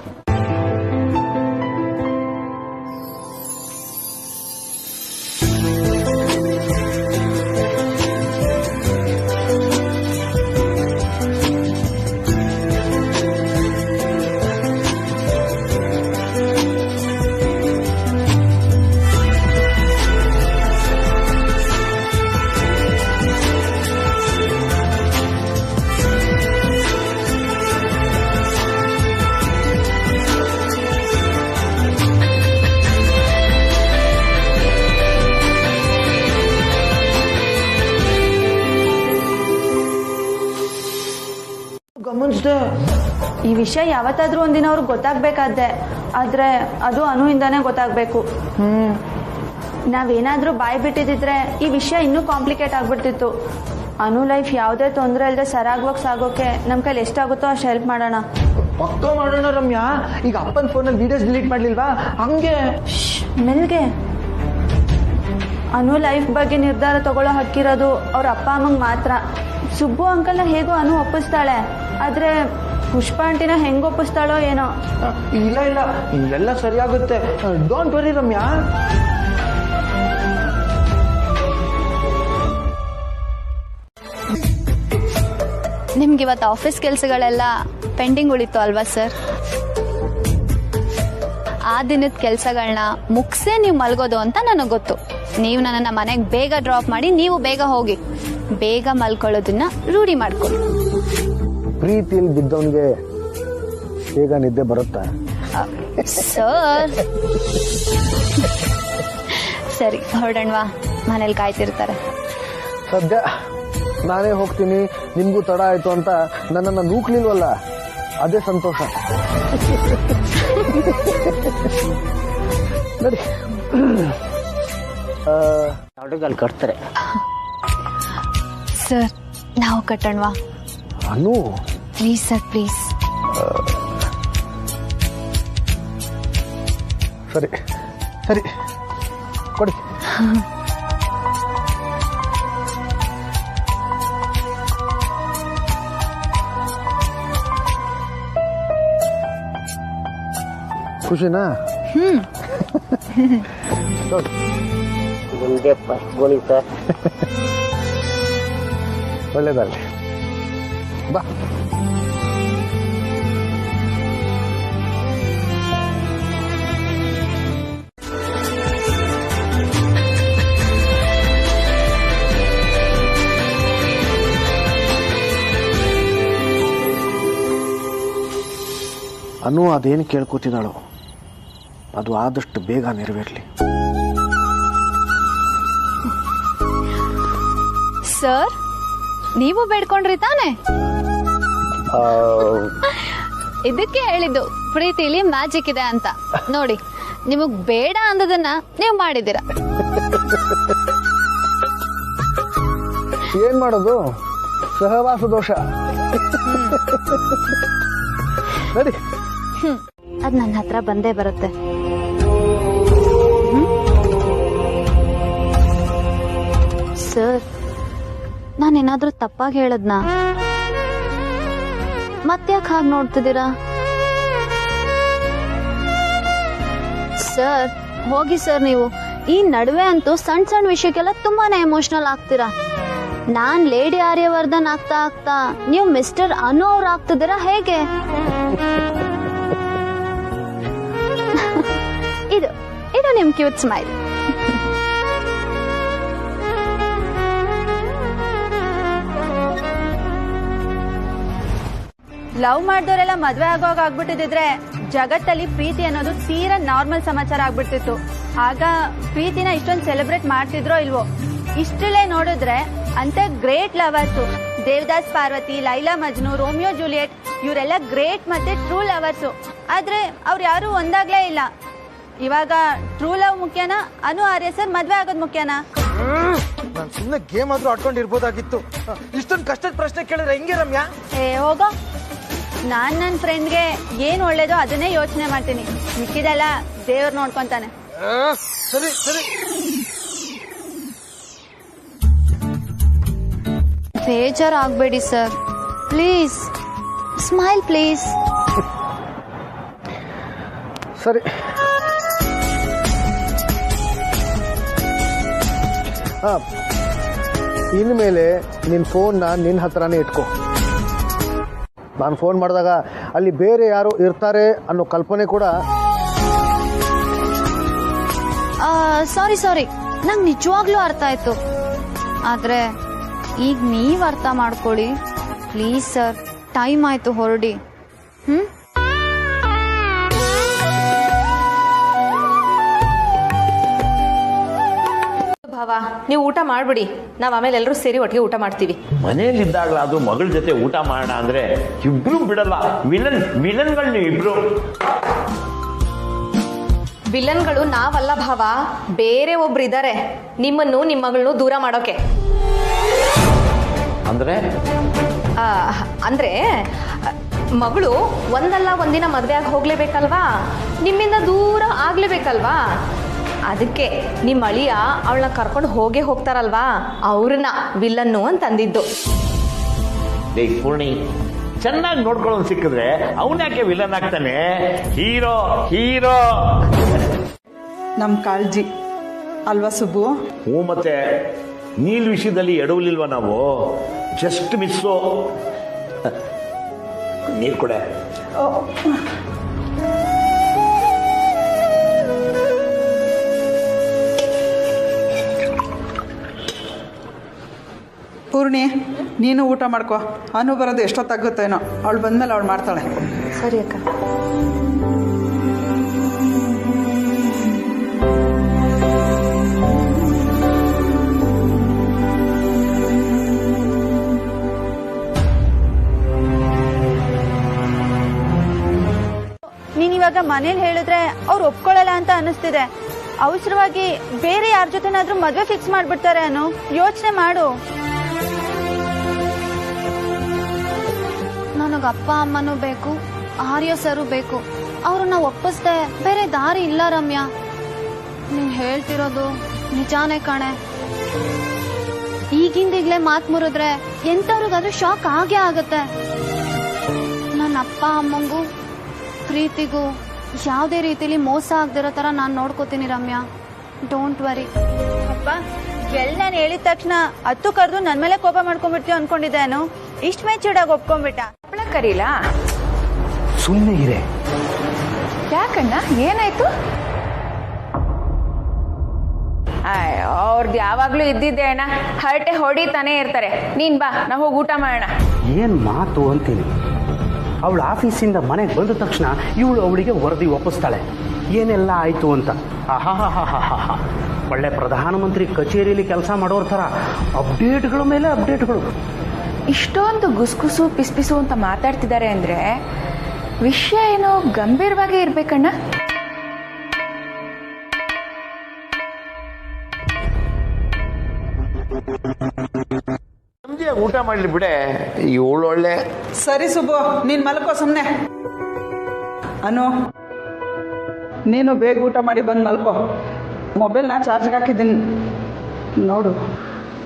ಈ ವಿಷಯ ಯಾವತ್ತಾದ್ರೂ ಒಂದಿನ ಅವ್ರಿಗೆ ಗೊತ್ತಾಗ್ಬೇಕಾದ್ದೆ, ಆದ್ರೆ ಅದು ಅನುಯಿಂದಾನೇ ಗೊತ್ತಾಗ್ಬೇಕು. ನಾವೇನಾದ್ರೂ ಬಾಯ್ ಬಿಟ್ಟಿದ್ರೆ ಈ ವಿಷಯ ಇನ್ನೂ ಕಾಂಪ್ಲಿಕೇಟ್ ಆಗ್ಬಿಡ್ತಿತ್ತು. ಅನು ಲೈಫ್ ಯಾವುದೇ ತೊಂದರೆ ಇಲ್ಲದೆ ಸರಾಗವಾಗಿ ಸಾಗೋಕೆ ನಮ್ಮ ಕೈಲಿ ಎಷ್ಟಾಗುತ್ತೋ ಅಷ್ಟು ಹೆಲ್ಪ್ ಮಾಡೋಣ. ಪಕ್ಕ ಮಾಡೋಣ ರಮ್ಯಾ. ಈಗ ಅಪ್ಪನ ಫೋನಲ್ಲಿ ವಿಡಿಯೋಸ್ ಡಿಲೀಟ್ ಮಾಡ್ಲಿಲ್ವಾ? ಹಂಗೆ ಮೆಲ್ಗೆ. ಅನು ಲೈಫ್ ಬಗ್ಗೆ ನಿರ್ಧಾರ ತಗೊಳ್ಳೋ ಹಕ್ಕಿರೋದು ಅವ್ರ ಅಪ್ಪ ಅಮ್ಮಂಗೆ ಮಾತ್ರ. ಸುಬ್ಬು ಅಂಕಲ್ನ ಹೇಗೋ ಅನು ಒಪ್ಪಿಸ್ತಾಳೆ, ಆದ್ರೆ ಪುಷ್ಪ ಆಂಟಿನ ಹೆಂಗ್ ಒಪ್ಪಿಸ್ತಾಳೋ ಏನೋ. ಇಲ್ಲ ಇಲ್ಲ, ಎಲ್ಲ ಸರಿಯಾಗುತ್ತೆ, ಡೋಂಟ್ ವರಿ ರಮ್ಯಾ. ನಿಮ್ಗೆ ಇವತ್ತು ಆಫೀಸ್ ಕೆಲಸಗಳೆಲ್ಲ ಪೆಂಡಿಂಗ್ ಉಳಿತು ಅಲ್ವಾ ಸರ್? ಆ ದಿನದ ಕೆಲಸಗಳನ್ನ ಮುಗಿಸೇ ನೀವು ಮಲ್ಗೋದು ಅಂತ ನನಗೆ ಗೊತ್ತು. ನೀವು ನನ್ನನ್ನು ಮನೆಗೆ ಬೇಗ ಡ್ರಾಪ್ ಮಾಡಿ ನೀವು ಬೇಗ ಹೋಗಿ ಬೇಗ ಮಲ್ಕೊಳ್ಳೋದನ್ನ ರೂಢಿ ಮಾಡ್ಕೊಳ್ಳಿ. ಪ್ರೀತಿಯಲ್ಲಿ ಬಿದ್ದವನಿಗೆ ಬೇಗ ನಿದ್ದೆ ಬರುತ್ತಾ ಸರ್? ಸರಿ ಹೊರಡಣ್ವಾ, ಮನೇಲಿ ಕಾಯ್ತಿರ್ತಾರೆ. ಸದ್ಯ ನಾನೇ ಹೋಗ್ತೀನಿ, ನಿಮ್ಗೂ ತಡ ಆಯ್ತು ಅಂತ ನನ್ನನ್ನು ನೂಕ್ಲಿಲ್ವಲ್ಲ, ಅದೇ ಸಂತೋಷ. ನೋಡಿ ಅಲ್ಲಿ ಕಟ್ತಾರೆ ಸರ್, ನಾವು ಕಟ್ಟಣ್ವಾ? ಅನು ಪ್ಲೀಸ್ ಸರ್, ಪ್ಲೀಸ್. ಸರಿ ಸರಿ ಕೊಡಿ. ಖುಷಿನಾ? ಒಳ್ಳೇದಾಗಲಿ, ಬಾ. ಅನು ಅದೇನು ಕೇಳ್ಕೊತಿದ್ದಾಳೋ ಅದು ಆದಷ್ಟು ಬೇಗ ನೆರವೇರಲಿ. ಸರ್, ನೀವು ಬೇಡ್ಕೊಂಡ್ರಿ ತಾನೆ? ಇದಕ್ಕೆ ಹೇಳಿದ್ದು ಪ್ರೀತಿಲಿ ಮ್ಯಾಜಿಕ್ ಇದೆ ಅಂತ. ನೋಡಿ, ನಿಮಗ್ ಬೇಡ ಅಂದದನ್ನ ನೀವು ಮಾಡಿದ್ದೀರಾ. ಏನ್ ಮಾಡೋದು, ಸಹವಾಸ ದೋಷ. ನಡಿ. ಅದ್ ನನ್ನ ಹತ್ರ ಬಂದೇ ಬರುತ್ತೆ. ಸರ್, ನಾನೇನಾದ್ರೂ ತಪ್ಪಾಗಿ ಹೇಳದ್ನಾ? ಮತ್ತ್ಯಾಕೆ ಹಾಗೆ ನೋಡ್ತಿದ್ದೀರಾ? ಸರ್, ಹೋಗಿ ಸರ್. ನೀವು ಈ ನಡುವೆ ಅಂತೂ ಸಣ್ಣ ಸಣ್ಣ ವಿಷಯಕ್ಕೆಲ್ಲ ತುಂಬಾನೇ ಎಮೋಷನಲ್ ಆಗ್ತೀರಾ. ನಾನ್ ಲೇಡಿ ಆರ್ಯವರ್ಧನ್ ಆಗ್ತಾ ಆಗ್ತಾ ನೀವು ಮಿಸ್ಟರ್ ಅನು ಅವ್ರು ಆಗ್ತಿದ್ದೀರಾ ಹೇಗೆ? ಇದು ಇದು ನಿಮ್ ಕ್ಯೂಟ್ ಸ್ಮೈಲ್. ಲವ್ ಮಾಡಿದವರೆಲ್ಲ ಮದ್ವೆ ಆಗೋವಾಗ ಆಗ್ಬಿಟ್ಟಿದ್ರೆ ಜಗತ್ತಲ್ಲಿ ಪ್ರೀತಿ ಅನ್ನೋದು ತೀರಾ ನಾರ್ಮಲ್ ಸಮಾಚಾರ ಆಗ್ಬಿಡ್ತಿತ್ತು. ಆಗ ಪ್ರೀತಿನ ಇಷ್ಟೊಂದು ಸೆಲೆಬ್ರೇಟ್ ಮಾಡ್ತಿದ್ರೋ ಇಲ್ವೋ. ಇಷ್ಟರಲ್ಲೇ ನೋಡಿದ್ರೆ ಅಂತ great lovers Devdas Parvati, Laila Majnu, Romeo Juliet ಇವರೆಲ್ಲ ಗ್ರೇಟ್ ಮತ್ತೆ ಟ್ರೂ ಲವರ್ಸು. ಆದ್ರೆ ಅವ್ರು ಯಾರು ಒಂದಾಗ್ಲೇ ಇಲ್ಲ. ಇವಾಗ ಟ್ರೂ ಲವ್ ಮುಖ್ಯನಾ, ಅನು ಆರ್ಯ ಸರ್ ಮದ್ವೆ ಆಗೋದ್ ಮುಖ್ಯನಾ? ನಾನು ಸುಮ್ಮನೆ ಗೇಮ್ ಆದ್ರೂ ಆಡ್ಕೊಂಡಿರ್ಬೋದಾಗಿತ್ತು. ಇಷ್ಟೊಂದು ಕಷ್ಟದ ಪ್ರಶ್ನೆ ಕೇಳಿದ್ರೆ ಹೆಂಗೆ ರಮ್ಯಾ? ಹೋಗೋ. ನಾನ್ ನನ್ನ ಫ್ರೆಂಡ್ಗೆ ಏನ್ ಒಳ್ಳೇದೋ ಅದನ್ನೇ ಯೋಚನೆ ಮಾಡ್ತೀನಿ. ಮಿಕ್ಕಿದೆಲ್ಲ ದೇವ್ರು ನೋಡ್ಕೊಂತಾನೆ. ಸರಿ ಸರಿ. ಬೇಜಾರಾಗಬೇಡಿ ಸರ್, ಪ್ಲೀಸ್ ಸ್ಮೈಲ್ ಪ್ಲೀಸ್. ಸರಿ. ಇನ್ಮೇಲೆ ನಿನ್ನ ಫೋನ್ನ ನಿನ್ನ ಹತ್ರನೇ ಇಟ್ಕೋ. ನಾನು ಫೋನ್ ಮಾಡಿದಾಗ ಅಲ್ಲಿ ಬೇರೆ ಯಾರು ಇರ್ತಾರೆ ಅನ್ನೋ ಕಲ್ಪನೆ ಕೂಡ. ಸಾರಿ, ನಂಗೆ ನಿಜವಾಗ್ಲೂ ಅರ್ಥ ಆಯ್ತು. ಆದ್ರೆ ಈಗ ನೀವ್ ಅರ್ಥ ಮಾಡ್ಕೊಳ್ಳಿ ಪ್ಲೀಸ್ ಸರ್. ಟೈಮ್ ಆಯ್ತು, ಹೊರಡಿ. ಭಾವ, ನೀವು ಊಟ ಮಾಡ್ಬಿಡಿ. ನಾವ್ ಆಮೇಲೆ ಎಲ್ಲರೂ ಸೇರಿ ಒಟ್ಟಿಗೆ ಊಟ ಮಾಡ್ತೀವಿ. ಮನೇಲಿದ್ದಾಗ ಅದು ಮಗಳ ಜೊತೆ ಊಟ ಮಾಡೋಣ ಅಂದ್ರೆ ಇಬ್ರು ಬಿಡಲ್ಲ. ವಿಲನ್ಗಳು ನೀವು ಇಬ್ರು. ವಿಲನ್ಗಳು ನಾವಲ್ಲ ಭಾವ, ಬೇರೆ ಒಬ್ರು ಇದ್ದಾರೆ ನಿಮ್ಮನ್ನು ನಿಮ್ಮ ಮಗಳನ್ನು ದೂರ ಮಾಡೋಕೆ. ಅಂದ್ರೆ ಮಗಳು ಒಂದಲ್ಲ ಒಂದಿನ ಮದ್ವೆ ಆಗಿ ಹೋಗ್ಲೇಬೇಕಲ್ವಾ, ನಿಮ್ಮಿಂದ ದೂರ ಆಗ್ಲೇಬೇಕಲ್ವಾ. ಅದಕ್ಕೆ ನಿಮ್ಮ ಅಳಿಯ ಅವಳನ್ನ ಕರ್ಕೊಂಡು ಹೋಗ್ತಾರಲ್ವಾ, ಅವ್ರನ್ನ ವಿಲನ್ನು ಅಂತಂದಿದ್ದು. ಪೂರ್ಣಿ, ಚೆನ್ನಾಗಿ ನೋಡ್ಕೊಳ್ಳೋನ್ ಸಿಕ್ಕಿದ್ರೆ ಅವನ್ಯಾಕೆ ವಿಲನ್ ಆಗ್ತಾನೆ? Hero hero. ನಮ್ ಕಾಳಜಿ ಅಲ್ವಾ ಸುಬ್ಬು? ಹ್ಞೂ, ಮತ್ತೆ ನೀಲ್ ವಿಷಯದಲ್ಲಿ ಎಡವಲಿಲ್ವಾ ನಾವು? Just miss. ನೀರು ಕೊಡೆ. ಪೂರ್ಣಿ, ನೀನು ಊಟ ಮಾಡ್ಕೋ. ಅನು ಬರೋದು ಎಷ್ಟೊತ್ತಾಗುತ್ತೇನೋ. ಅವಳು ಬಂದ್ಮೇಲೆ ಅವಳು ಮಾಡ್ತಾಳೆ. ಸರಿ ಅಕ್ಕ. ನೀನಿವಾಗ ಮನೇಲಿ ಹೇಳಿದ್ರೆ ಅವ್ರು ಒಪ್ಕೊಳ್ಳಲ್ಲ ಅಂತ ಅನಿಸ್ತಿದೆ. ಅವಸರವಾಗಿ ಬೇರೆ ಯಾರ ಜೊತೆನಾದ್ರೂ ಮದ್ವೆ ಫಿಕ್ಸ್ ಮಾಡ್ಬಿಡ್ತಾರೆ ಅನು. ಯೋಚನೆ ಮಾಡು. ನನಗೆ ಅಪ್ಪ ಅಮ್ಮನೂ ಬೇಕು, ಆರ್ಯ ಸರು ಬೇಕು. ಅವ್ರನ್ನ ಒಪ್ಪಿಸ್ದೆ ಬೇರೆ ದಾರಿ ಇಲ್ಲ ರಮ್ಯಾ. ನೀನ್ ಹೇಳ್ತಿರೋದು ನಿಜಾನೇ ಕಣೆ. ಈಗಿಂದೀಗ್ಲೇ ಮಾತು ಮುರಿದ್ರೆ ಎಂಥವ್ರಿಗಾದ್ರೂ ಶಾಕ್ ಆಗೇ ಆಗತ್ತೆ. ನನ್ನ ಅಪ್ಪ ಅಮ್ಮಂಗೂ ಪ್ರೀತಿಗೂ ಯಾವುದೇ ರೀತಿಲಿ ಮೋಸ ಆಗದಿರೋ ಥರ ನಾನು ನೋಡ್ಕೋತೀನಿ ರಮ್ಯಾ. Don't worry. ಅಪ್ಪ, ಎಲ್ಲಿ ನಾನು ಹೇಳಿದ ತಕ್ಷಣ ಹತ್ತು ಕರೆದು ನನ್ನ ಮೇಲೆ ಕೋಪ ಮಾಡ್ಕೊಂಡ್ಬಿಡ್ತೀವಿ ಅನ್ಕೊಂಡಿದ್ದೆ. ನಾನು ಇಷ್ಟ ಮೆಚೂರ್ಡಾಗಿ ಒಪ್ಕೊಂಡ್ಬಿಟ್ಟ. ಹಪ್ಪಳ ಕರೀಲಾ? ಸುಮ್ಮನೆ ಇರೆ. ಯಾಕಣ್ಣ, ಏನಾಯ್ತು? ಅವ್ರದ್ದು ಯಾವಾಗ್ಲೂ ಇದ್ದಿದ್ದೆ ಅಣ್ಣ, ಹರಟೆ ಹೊಡಿತಾನೆ ಇರ್ತಾರೆ. ನೀನ್ ಬಾ, ನಾವು ಹೋಗಿ ಊಟ ಮಾಡೋಣ. ಏನ್ ಮಾತು ಅಂತೀನಿ. ಅವಳು ಆಫೀಸಿಂದ ಮನೆಗೆ ಬಂದ ತಕ್ಷಣ ಇವಳು ಅವಳಿಗೆ ವರದಿ ಒಪ್ಪಿಸ್ತಾಳೆ ಏನೆಲ್ಲ ಆಯಿತು ಅಂತ. ಆಹಾಹಾಹಾಹಾ, ಒಳ್ಳೆ ಪ್ರಧಾನಮಂತ್ರಿ ಕಚೇರಿಯಲ್ಲಿ ಕೆಲಸ ಮಾಡೋರ ಥರ ಅಪ್ಡೇಟ್ಗಳ ಮೇಲೆ ಅಪ್ಡೇಟ್ಗಳು. ಇಷ್ಟೊಂದು ಗುಸ್ಗುಸು ಪಿಸ್ಪಿಸು ಅಂತ ಮಾತಾಡ್ತಿದ್ದಾರೆ ಅಂದರೆ ವಿಷಯ ಏನೋ ಗಂಭೀರವಾಗೇ ಇರ್ಬೇಕಣ್ಣ. ಊಟ ಮಾಡ್ಲಿ ಬಿಡೆ, ಇವಳು ಒಳ್ಳೆ. ಸರಿ ಸುಬ್ಬು, ನೀನ್ ಮಲ್ಕೋ ಸುಮ್ಮನೆ. ಅನು, ನೀನು ಬೇಗ ಊಟ ಮಾಡಿ ಬಂದು ಮಲ್ಕೋ. ಮೊಬೈಲ್ನ ಚಾರ್ಜ್ಗೆ ಹಾಕಿದ್ದೀನಿ ನೋಡು.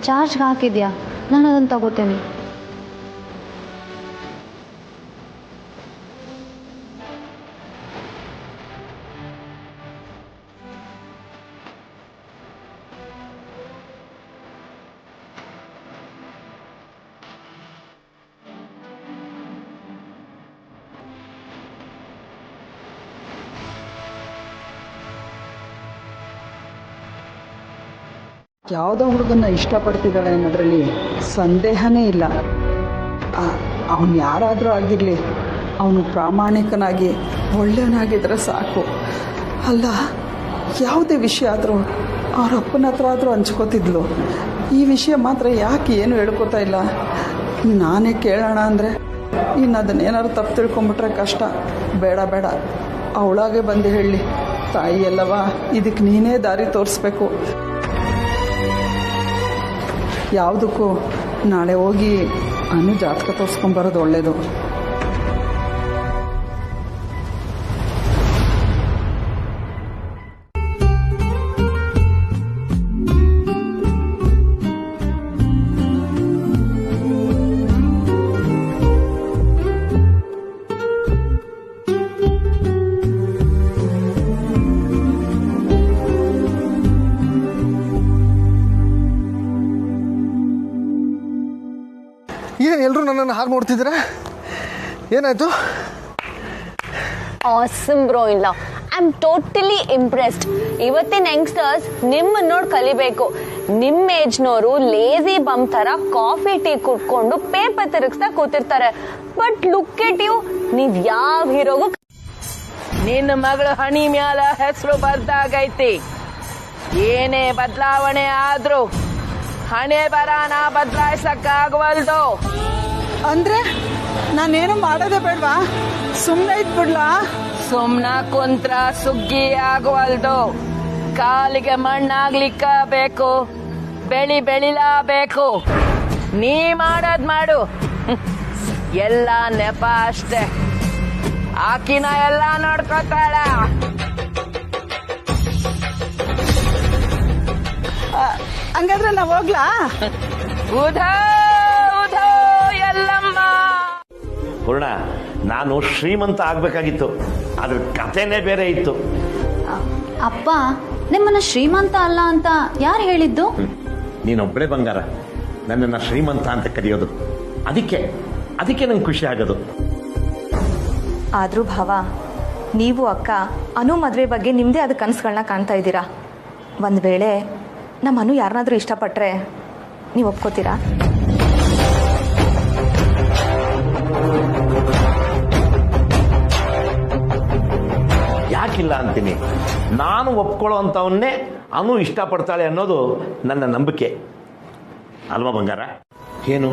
ಚಾರ್ಜ್ಗೆ ಹಾಕಿದ್ಯಾ? ನಾನು ಅದನ್ನು ತಗೋತೇನೆ. ಯಾವುದೋ ಹುಡುಗನ್ನ ಇಷ್ಟಪಡ್ತಿದ್ದಾಳೆ ಅನ್ನೋದ್ರಲ್ಲಿ ಸಂದೇಹನೇ ಇಲ್ಲ. ಅವನು ಯಾರಾದರೂ ಆಗಿರಲಿ, ಅವನು ಪ್ರಾಮಾಣಿಕನಾಗಿ ಒಳ್ಳೆಯವನಾಗಿದ್ದರೆ ಸಾಕು. ಅಲ್ಲ, ಯಾವುದೇ ವಿಷಯ ಆದರೂ ಅವ್ರ ಅಪ್ಪನ ಹತ್ರ ಆದರೂ ಹಂಚ್ಕೋತಿದ್ಲು. ಈ ವಿಷಯ ಮಾತ್ರ ಯಾಕೆ ಏನು ಹೇಳ್ಕೊತಾ ಇಲ್ಲ? ನಾನೇ ಕೇಳೋಣ ಅಂದರೆ ಇನ್ನು ಅದನ್ನೇನಾದ್ರು ತಪ್ಪು ತಿಳ್ಕೊಂಬಿಟ್ರೆ ಕಷ್ಟ. ಬೇಡ ಬೇಡ, ಅವಳಾಗೆ ಬಂದು ಹೇಳಲಿ. ತಾಯಿ ಅಲ್ಲವಾ, ಇದಕ್ಕೆ ನೀನೇ ದಾರಿ ತೋರಿಸ್ಬೇಕು. ಯಾವುದಕ್ಕೂ ನಾಳೆ ಹೋಗಿ ಅನು ಜಾತಕ ತೋರಿಸ್ಕೊಂಬರೋದು ಒಳ್ಳೆಯದು. ಏನು ಎಲ್ಲರೂ ನನ್ನನ್ನು ಹಾಗೆ ನೋಡ್ತಿದ್ದೀರಾ? ಏನಾಯ್ತು? ಆಸಮ್ ಬ್ರೋ ಇಲ್ಲ, ಐ ಆಮ್ ಟೋಟಲಿ ಇಂಪ್ರೆಸ್ಡ್. ಇವತ್ತಿನ ಯಂಗ್ಸ್ಟರ್ಸ್ ನಿಮ್ಮನ್ನ ನೋಡಿ ಕಲಿಬೇಕು. ನಿಮ್ಮ ಏಜ್ನವರು ಲೇಜಿ ಬಮ್ ತರ ಕಾಫಿ ಟೀ ಕುಟ್ಕೊಂಡು ಪೇಪರ್ ತಿರುಗಿಸ್ತಾ ಕೂತಿರ್ತಾರೆ. ಬಟ್ ಲುಕ್ ಎಟ್ ಯು, ನೀವ್ ಯಾವ ಹೀರೋಗೂ. ನಿನ್ನ ಮಗಳು ಹಣಿ ಮ್ಯಾಲ ಹೆಸರು ಬರ್ದಾಗೈತಿ. ಏನೇ ಬದಲಾವಣೆ ಆದ್ರೂ ಹಣೆ ಬರಾನ ಬದಲಾಯಿಸಕ್ಕಾಗವಲ್ದು. ಅಂದ್ರೆ ನಾನೇನು ಮಾಡೋದೇ ಬೇಡವಾ? ಸುಮ್ಮನೆ ಇದ್ಬಿಡ್ಲಾ? ಸುಮ್ನ ಕುಂತ್ರ ಸುಗ್ಗಿ ಆಗವಲ್ದು. ಕಾಲಿಗೆ ಮಣ್ಣಾಗ್ಲಿಕ್ಕ ಬೇಕು, ಬೆಳಿಲಾಬೇಕು. ನೀ ಮಾಡೋದ್ ಮಾಡು, ಎಲ್ಲ ನೆಪ ಅಷ್ಟೇ. ಆಕಿನ ಎಲ್ಲ ನೋಡ್ಕೊತಾಳ. ಹಂಗಾದ್ರೆ ನಾವ್ ಹೋಗ್ಲಾ? ಉಧೋ ಉಧೋ ಎಲ್ಲಮ್ಮ. ಪೂರ್ಣ, ನಾನು ಶ್ರೀಮಂತ ಆಗ್ಬೇಕಾಗಿತ್ತು, ಅದ್ರ ಕಥೆನೇ ಬೇರೆ ಇತ್ತು. ಅಪ್ಪ, ನಿಮ್ಮನ್ನ ಶ್ರೀಮಂತ ಅಲ್ಲ ಅಂತ ಯಾರು ಹೇಳಿದ್ದು? ನೀನೊಬ್ಬಳೇ ಬಂಗಾರ ನನ್ನನ್ನು ಶ್ರೀಮಂತ ಅಂತ ಕರೆಯೋದು. ಅದಕ್ಕೆ ನಂಗೆ ಖುಷಿ ಆಗೋದು. ಆದ್ರೂ ಭಾವ, ನೀವು ಅಕ್ಕ ಅನು ಮದುವೆ ಬಗ್ಗೆ ನಿಮ್ಮದೇ ಆದ ಕನಸುಗಳನ್ನ ಕಾಣ್ತಾ ಇದ್ದೀರಾ. ಒಂದು ವೇಳೆ ನಮ್ಮ ಅನು ಯಾರನ್ನಾದ್ರೂ ಇಷ್ಟಪಟ್ಟರೆ ನೀವು ಒಪ್ಕೋತೀರಾ? ಯಾಕಿಲ್ಲ ಅಂತೀನಿ. ನಾನು ಒಪ್ಕೊಳ್ಳೋ ಅಂಥವನ್ನೇ ಅನು ಇಷ್ಟಪಡ್ತಾಳೆ ಅನ್ನೋದು ನನ್ನ ನಂಬಿಕೆ ಅಲ್ವಾ ಬಂಗಾರ? ಏನು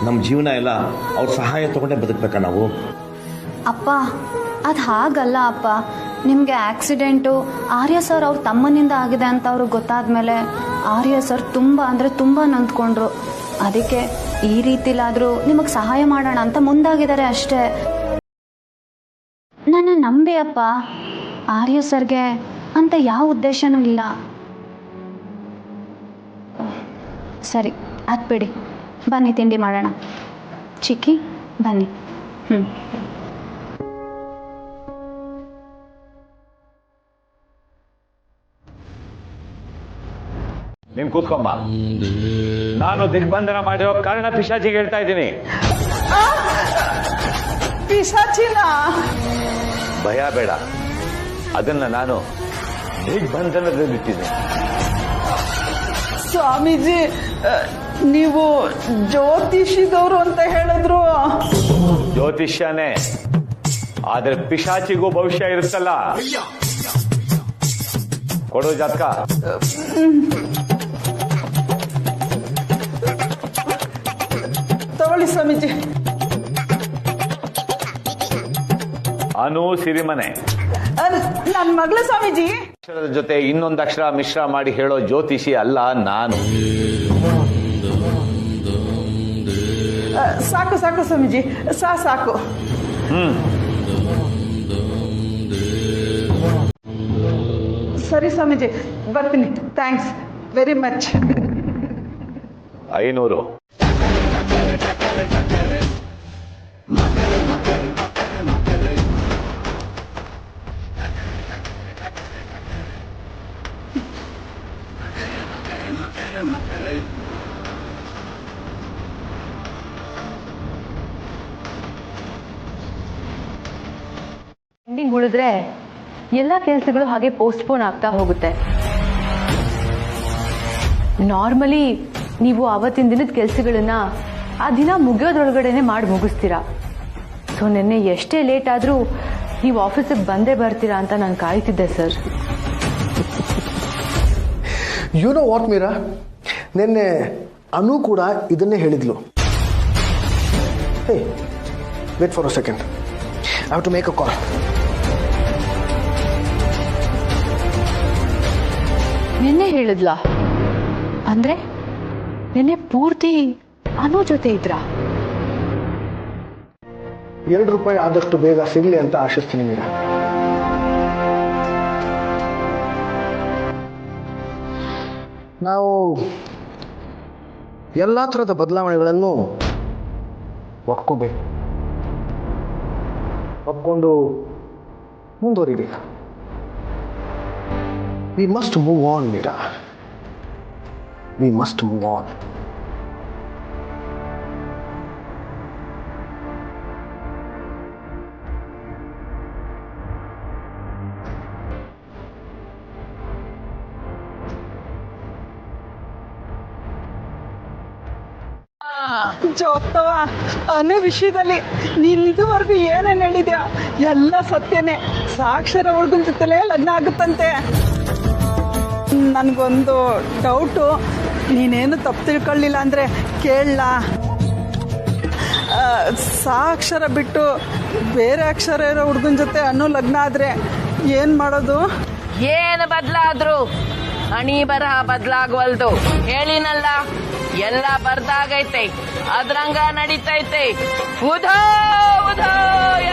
ನಮ್ಮ ಜೀವನ ಎಲ್ಲ ಅವ್ರ ಸಹಾಯ ತಗೊಂಡೇ ಬದುಕಬೇಕಾ ನಾವು? ಅಪ್ಪ, ಅದು ಹಾಗಲ್ಲ ಅಪ್ಪ. ನಿಮಗೆ ಆಕ್ಸಿಡೆಂಟು ಆರ್ಯ ಸರ್ ಅವ್ರ ತಮ್ಮನಿಂದ ಆಗಿದೆ ಅಂತ ಅವ್ರಿಗೆ ಗೊತ್ತಾದ್ಮೇಲೆ ಆರ್ಯ ಸರ್ ತುಂಬ ನೊಂದ್ಕೊಂಡ್ರು. ಅದಕ್ಕೆ ಈ ರೀತಿಲಾದರೂ ನಿಮಗೆ ಸಹಾಯ ಮಾಡೋಣ ಅಂತ ಮುಂದಾಗಿದ್ದಾರೆ ಅಷ್ಟೇ. ನನ್ನ ನಂಬಿ ಅಪ್ಪ, ಆರ್ಯ ಸರ್ಗೆ ಅಂತ ಯಾವ ಉದ್ದೇಶನೂ ಇಲ್ಲ. ಸರಿ, ಅದು ಬಿಡಿ, ಬನ್ನಿ ತಿಂಡಿ ಮಾಡೋಣ. ಚಿಕ್ಕಿ ಬನ್ನಿ. ನೀನ್ ಕೂತ್ಕೊಂಬ. ನಾನು ದಿಗ್ಬಂಧನ ಮಾಡಿರೋ ಕಾರಣ ಪಿಶಾಚಿಗೆ ಹೇಳ್ತಾ ಇದ್ದೀನಿ. ಪಿಶಾಚಿನ ಭಯ ಬೇಡ, ಅದನ್ನ ನಾನು ದಿಗ್ಬಂಧನದಲ್ಲಿಟ್ಟಿದ್ದೀನಿ. ಸ್ವಾಮೀಜಿ, ನೀವು ಜ್ಯೋತಿಷಿದವರು ಅಂತ ಹೇಳಿದ್ರು. ಜ್ಯೋತಿಷ್ಯನೇ, ಆದ್ರೆ ಪಿಶಾಚಿಗೂ ಭವಿಷ್ಯ ಇರುತ್ತಲ್ಲ. ಕೊಡು ಜಾತಕ. ತಗೊಳ್ಳಿ ಸ್ವಾಮೀಜಿ. ಅನು ಸಿರಿಮನೆ ನನ್ನ ಮಗಳ ಸ್ವಾಮೀಜಿ. ಅಕ್ಷರದ ಜೊತೆ ಇನ್ನೊಂದು ಅಕ್ಷರ ಮಿಶ್ರ ಮಾಡಿ ಹೇಳೋ ಜ್ಯೋತಿಷಿ ಅಲ್ಲ ನಾನು. ಸಾಕು ಸಾಕು ಸ್ವಾಮೀಜಿ, ಸಾಕು. ಸರಿ ಸ್ವಾಮೀಜಿ, ಬರ್ತೀನಿ. Thanks very much. 500. ಪೆಂಡಿಂಗ್ ಉಳಿದ್ರೆ ಎಲ್ಲ ಕೆಲಸಗಳು ಹಾಗೆ ಪೋಸ್ಟ್ಪೋನ್ ಆಗ್ತಾ ಹೋಗುತ್ತೆ. ನಾರ್ಮಲಿ ನೀವು ಆವತ್ತಿನ ದಿನದ ಕೆಲಸಗಳನ್ನ ಆ ದಿನ ಮುಗಿಯೋದ್ರೊಳಗಡೆನೆ ಮಾಡಿ ಮುಗಿಸ್ತೀರಾ. ಸೊ ನಿನ್ನೆ ಎಷ್ಟೇ ಲೇಟ್ ಆದರೂ ನೀವು ಆಫೀಸಿಗೆ ಬಂದೇ ಬರ್ತೀರಾ ಅಂತ ನಾನು ಕಾಯ್ತಿದ್ದೆ sir. You know what Meera, ನಿನ್ನೆ ಅನು ಕೂಡ ಇದನ್ನೇ ಹೇಳಿದ್ಲು. Hey wait for a second, I have to make a call. ನಿನ್ನೆ ಹೇಳಿದ್ಲಾ? ಅಂದ್ರೆ ನಿನ್ನೆ ಪೂರ್ತಿ ಅನು ಜೊತೆ ಇದ್ರಾ? ₹2 ಆದಷ್ಟು ಬೇಗ ಸಿಗ್ಲಿ ಅಂತ ಆಶಿಸ್ತೀನಿ ಮೀರಾ. ನಾವು ಎಲ್ಲ ಥರದ ಬದಲಾವಣೆಗಳನ್ನು ಒಪ್ಕೊಂಡು ಮುಂದುವರಿಬೇಕು. We must move on, Meera. We must move on. ಜೋಗ್ತವ, ಅನು ವಿಷಯದಲ್ಲಿ ನೀನ್ ಇದುವರೆಗೂ ಏನೇನು ಹೇಳಿದ್ಯಾ ಎಲ್ಲ ಸತ್ಯನೇ. ಸಾಕ್ಷರ ಹುಡುಗನ ಜೊತೆಲೇ ಲಗ್ನ ಆಗುತ್ತಂತೆ. ನನಗೊಂದು ಡೌಟು, ನೀನೇನು ತಪ್ಪು ತಿಳ್ಕೊಳ್ಳಿಲ್ಲ ಅಂದರೆ ಕೇಳಲ್ಲ. ಸಾಕ್ಷರ ಬಿಟ್ಟು ಬೇರೆ ಅಕ್ಷರ ಇರೋ ಹುಡುಗನ ಜೊತೆ ಅನು ಲಗ್ನ ಆದರೆ ಏನು ಮಾಡೋದು? ಏನು ಬದಲಾದ್ರು ಅಣಿ ಬರಹ ಬದಲಾಗವಲ್ದು. ಹೇಳಿನಲ್ಲ, ಎಲ್ಲ ಬರ್ದಾಗೈತೆ, ಅದ್ರಂಗ ನಡೀತೈತೆ. ಉಧೋ ಉಧೋ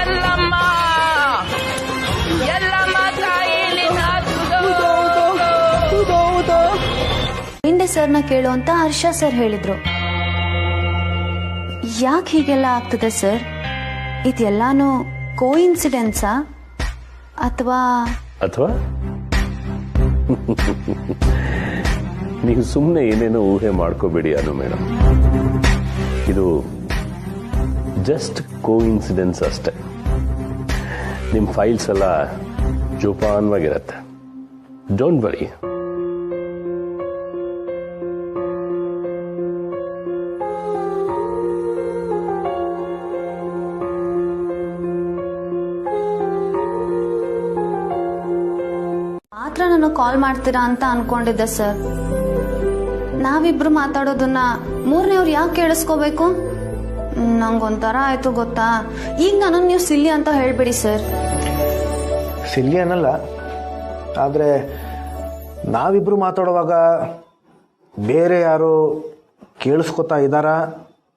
ಎಲ್ಲಮ್ಮ, ಎಲ್ಲಮ್ಮ ತಾಯಿಲಿನ ಇಂಡೆ ಸರ್ನ ಕೇಳು ಅಂತ ಹರ್ಷ ಸರ್ ಹೇಳಿದ್ರು. ಯಾಕೆ ಹೀಗೆಲ್ಲ ಆಗ್ತದೆ ಸರ್? ಇದೆಲ್ಲಾನು ಕೋಇನ್ಸಿಡೆನ್ಸಾ ಅಥವಾ ನೀವು ಸುಮ್ಮನೆ ಏನೇನೋ ಊಹೆ ಮಾಡ್ಕೋಬೇಡಿ ಅನು ಮೇಡಮ್. ಇದು ಜಸ್ಟ್ ಕೋಇನ್ಸಿಡೆನ್ಸ್ ಅಷ್ಟೇ. ನಿಮ್ಮ ಫೈಲ್ಸ್ ಎಲ್ಲ ಜೋಪಾನವಾಗಿರತ್ತೆ. Don't worry. ಮಾತ್ರ ನಾನು ಕಾಲ್ ಮಾಡ್ತೀರಾ ಅಂತ ಅನ್ಕೊಂಡಿದ್ದೆ ಸರ್. ನಾವಿಬ್ರು ಮಾತಾಡೋದನ್ನ ಮೂರನೇವ್ರು ಯಾಕೆ ಕೇಳಿಸ್ಕೋಬೇಕು? ನಂಗೊಂಥರ ಆಯ್ತು ಗೊತ್ತಾ. ಈಗ ನಾನು ನೀವು ಸಿಲ್ಲಿ ಅಂತ ಹೇಳ್ಬೇಡಿ ಸರ್. ಸಿಲ್ಲಿ ಅನ್ನಲ್ಲ, ಆದರೆ ನಾವಿಬ್ರು ಮಾತಾಡುವಾಗ ಬೇರೆ ಯಾರು ಕೇಳಿಸ್ಕೊತಾ ಇದ್ದಾರಾ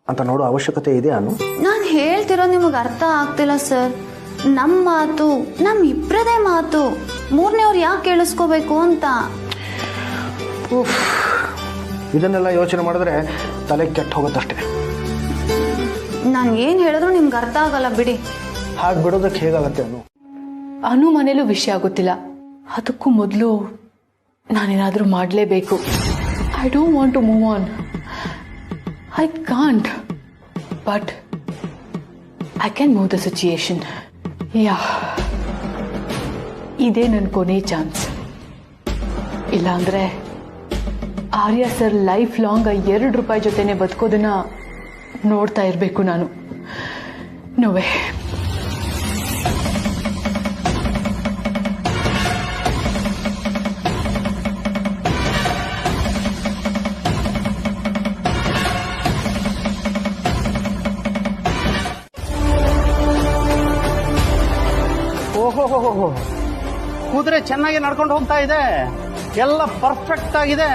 ಅಂತ ನೋಡೋ ಅವಶ್ಯಕತೆ ಇದೆ ಅನು. ನಾನು ಹೇಳ್ತಿರೋ ನಿಮಗೆ ಅರ್ಥ ಆಗ್ತಿಲ್ಲ ಸರ್. ನಮ್ಮ ಮಾತು ನಮ್ಮಿಬ್ಬರದೇ ಮಾತು, ಮೂರನೇವ್ರು ಯಾಕೆ ಕೇಳಿಸ್ಕೋಬೇಕು ಅಂತ. ಇದನ್ನೆಲ್ಲ ಯೋಚನೆ ಮಾಡಿದ್ರೆ ತಲೆ ಕೆಟ್ಟ ಹೋಗುತ್ತಷ್ಟೇ. ನಾನು ಏನು ಹೇಳಿದ್ರು ನಿಮ್ಗೆ ಅರ್ಥ ಆಗಲ್ಲ ಬಿಡಿ. ಹಾಗೆ ಬಿಡೋದಕ್ಕೆ ಹೇಗಾಗತ್ತೆ ಅನು? ಅನು ಮನೇಲೂ ವಿಷಯ ಆಗುತ್ತಿಲ್ಲ. ಅದಕ್ಕೂ ಮೊದಲು ನಾನೇನಾದರೂ ಮಾಡಲೇಬೇಕು. I don't want to move on. I can't, but I can move the situation. Yeah, ಇದೇ ನನ್ನ ಕೊನೆ ಚಾನ್ಸ್. ಇಲ್ಲಾಂದ್ರೆ ಆರ್ಯ ಸರ್ ಲೈಫ್ ಲಾಂಗ್ ₹2 ಜೊತೆನೆ ಬದುಕೋದನ್ನ ನೋಡ್ತಾ ಇರಬೇಕು ನಾನು. ನೋವೇ. ಓಹೋ, ಕುದುರೆ ಚೆನ್ನಾಗಿ ನಡ್ಕೊಂಡು ಹೋಗ್ತಾ ಇದೆ, ಎಲ್ಲ ಪರ್ಫೆಕ್ಟ್ ಆಗಿದೆ.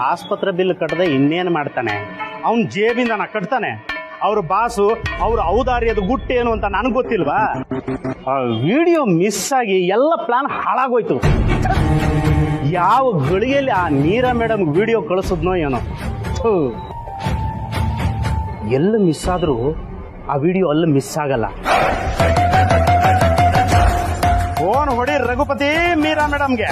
ಆಸ್ಪತ್ರೆ ಬಿಲ್ ಕಟ್ಟದೆ ಇನ್ನೇನು ಮಾಡ್ತಾನೆ, ಅವನ್ ಜೇಬಿಂದ ಕಟ್ತಾನೆ. ಅವ್ರ ಬಾಸು ಅವ್ರ ಔದಾರ್ಯದ ಗುಟ್ಟೇನು ಅಂತ ನನಗೆ ಗೊತ್ತಿಲ್ವಾ? ವಿಡಿಯೋ ಮಿಸ್ ಆಗಿ ಎಲ್ಲ ಪ್ಲಾನ್ ಹಾಳಾಗೋಯ್ತು. ಯಾವ ಗಳಿಗೆಯಲ್ಲಿ ಆ ನೀರಾ ಮೇಡಮ್ ವಿಡಿಯೋ ಕಳಿಸಿದ್ನೋ ಏನೋ. ಎಲ್ಲ ಮಿಸ್ ಆದ್ರೂ ಆ ವಿಡಿಯೋ ಅಲ್ಲಿ ಮಿಸ್ ಆಗಲ್ಲ. ಫೋನ್ ಹೊಡಿ ರಘುಪತಿ ಮೀರಾ ಮೇಡಮ್ಗೆ.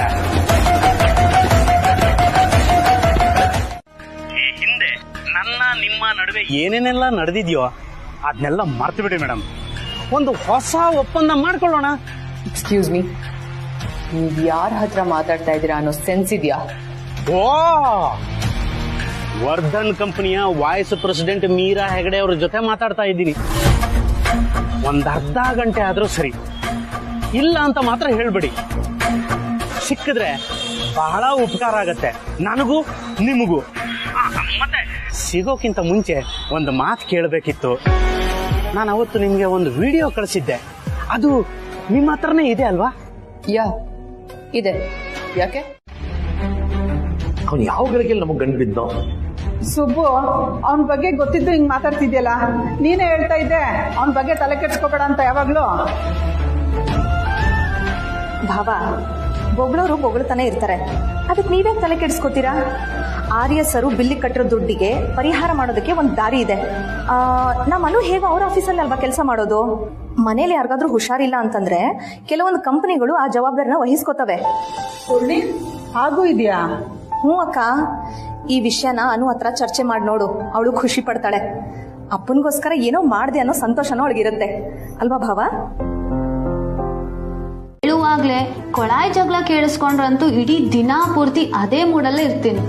ಈ ಹಿಂದೆ ನನ್ನ ನಿಮ್ಮ ನಡುವೆ ಏನೇನೆಲ್ಲ ನಡೆದಿದ್ಯೋ ಅದನ್ನೆಲ್ಲ ಮರ್ತು ಬಿಡಿ ಮೇಡಮ್. ಒಂದು ಹೊಸ ಒಪ್ಪಂದ ಮಾಡ್ಕೊಳ್ಳೋಣ. ಎಕ್ಸ್ಕ್ಯೂಸ್ ಮೀ, ನೀವ್ ಯಾರ ಹತ್ರ ಮಾತಾಡ್ತಾ ಇದ್ದೀರಾ ಅನ್ನೋ ಸೆನ್ಸ್ ಇದೆಯಾ? ಓ, ವರ್ಧನ್ ಕಂಪನಿಯ ವಾಯ್ಸ್ ಪ್ರೆಸಿಡೆಂಟ್ ಮೀರಾ ಹೆಗಡೆ ಅವ್ರ ಜೊತೆ ಮಾತಾಡ್ತಾ ಇದ್ದೀನಿ. ಒಂದ್ ಅರ್ಧ ಗಂಟೆ ಆದ್ರೂ ಸರಿ, ಇಲ್ಲ ಅಂತ ಮಾತ್ರ ಹೇಳ್ಬೇಡಿ. ಸಿಕ್ಕಿದ್ರೆ ಬಹಳ ಉಪಕಾರ ಆಗತ್ತೆ ನನಗೂ ನಿಮಗೂ. ಮತ್ತೆ ಸಿಗೋಕ್ಕಿಂತ ಮುಂಚೆ ಒಂದು ಮಾತು ಕೇಳಬೇಕಿತ್ತು. ನಾನು ಅವತ್ತು ನಿಮ್ಗೆ ಒಂದು ವಿಡಿಯೋ ಕಳಿಸಿದ್ದೆ, ಅದು ನಿಮ್ಮ ಹತ್ರನೇ ಇದೆ ಅಲ್ವಾ? ಇದೆ. ಯಾಕೆ? ಅವನು ಯಾವ ಗಳಿಗೆ ನಮಗ್ ಗಂಡು ಬಿದ್ದೋ? ಸುಬ್ಬು, ಅವನ ಬಗ್ಗೆ ಗೊತ್ತಿದ್ದು ಹಿಂಗ್ ಮಾತಾಡ್ತಿದ್ಯಲ್ಲ, ನೀನೇ ಹೇಳ್ತಾ ಇದ್ದೆ ಅವನ ಬಗ್ಗೆ ತಲೆ ಕೆಡ್ಸ್ಕೋಬೇಡ ಅಂತ ಯಾವಾಗ್ಲೂ. ಭಾವ, ಬೊಗಳವರು ಬೊಗಳ್ತಾನೆ ಇರ್ತಾರೆ, ಅದಕ್ಕೆ ನೀವೇ ತಲೆ ಕೆಡಿಸ್ಕೋತೀರಾ? ಆರ್ಯ ಸರು ಬಿಲ್ಲಿ ಕಟ್ಟಿರೋ ದುಡ್ಡಿಗೆ ಪರಿಹಾರ ಮಾಡೋದಕ್ಕೆ ಒಂದು ದಾರಿ ಇದೆ. ನಮ್ಮ ಹೇಗೋ ಅವ್ರ ಆಫೀಸಲ್ಲಿ ಅಲ್ವಾ ಕೆಲಸ ಮಾಡೋದು. ಮನೇಲಿ ಯಾರಿಗಾದ್ರೂ ಹುಷಾರಿಲ್ಲ ಅಂತಂದ್ರೆ ಕೆಲವೊಂದು ಕಂಪನಿಗಳು ಆ ಜವಾಬ್ದಾರಿನ ವಹಿಸ್ಕೋತವೆ. ಹಾಗೂ ಇದೆಯಾ? ಹ್ಞೂ ಅಕ್ಕ, ಈ ವಿಷಯನ ಅನು ಹತ್ರ ಚರ್ಚೆ ಮಾಡಿ ನೋಡು, ಅವಳು ಖುಷಿ ಪಡ್ತಾಳೆ. ಅಪ್ಪನಿಗೋಸ್ಕರ ಏನೋ ಮಾಡ್ದೆ ಅನ್ನೋ ಸಂತೋಷನೂ ಅವಳಿಗಿರುತ್ತೆ ಅಲ್ವಾ ಭಾವ? ಹೇಳುವಾಗ್ಲೇ ಕೊಳಾಯಿ ಜಗಳ ಕೇಳಿಸ್ಕೊಂಡ್ರಂತೂ ಇಡೀ ದಿನ ಪೂರ್ತಿ ಅದೇ ಮೂಡಲ್ಲೇ ಇರ್ತೀನಿ.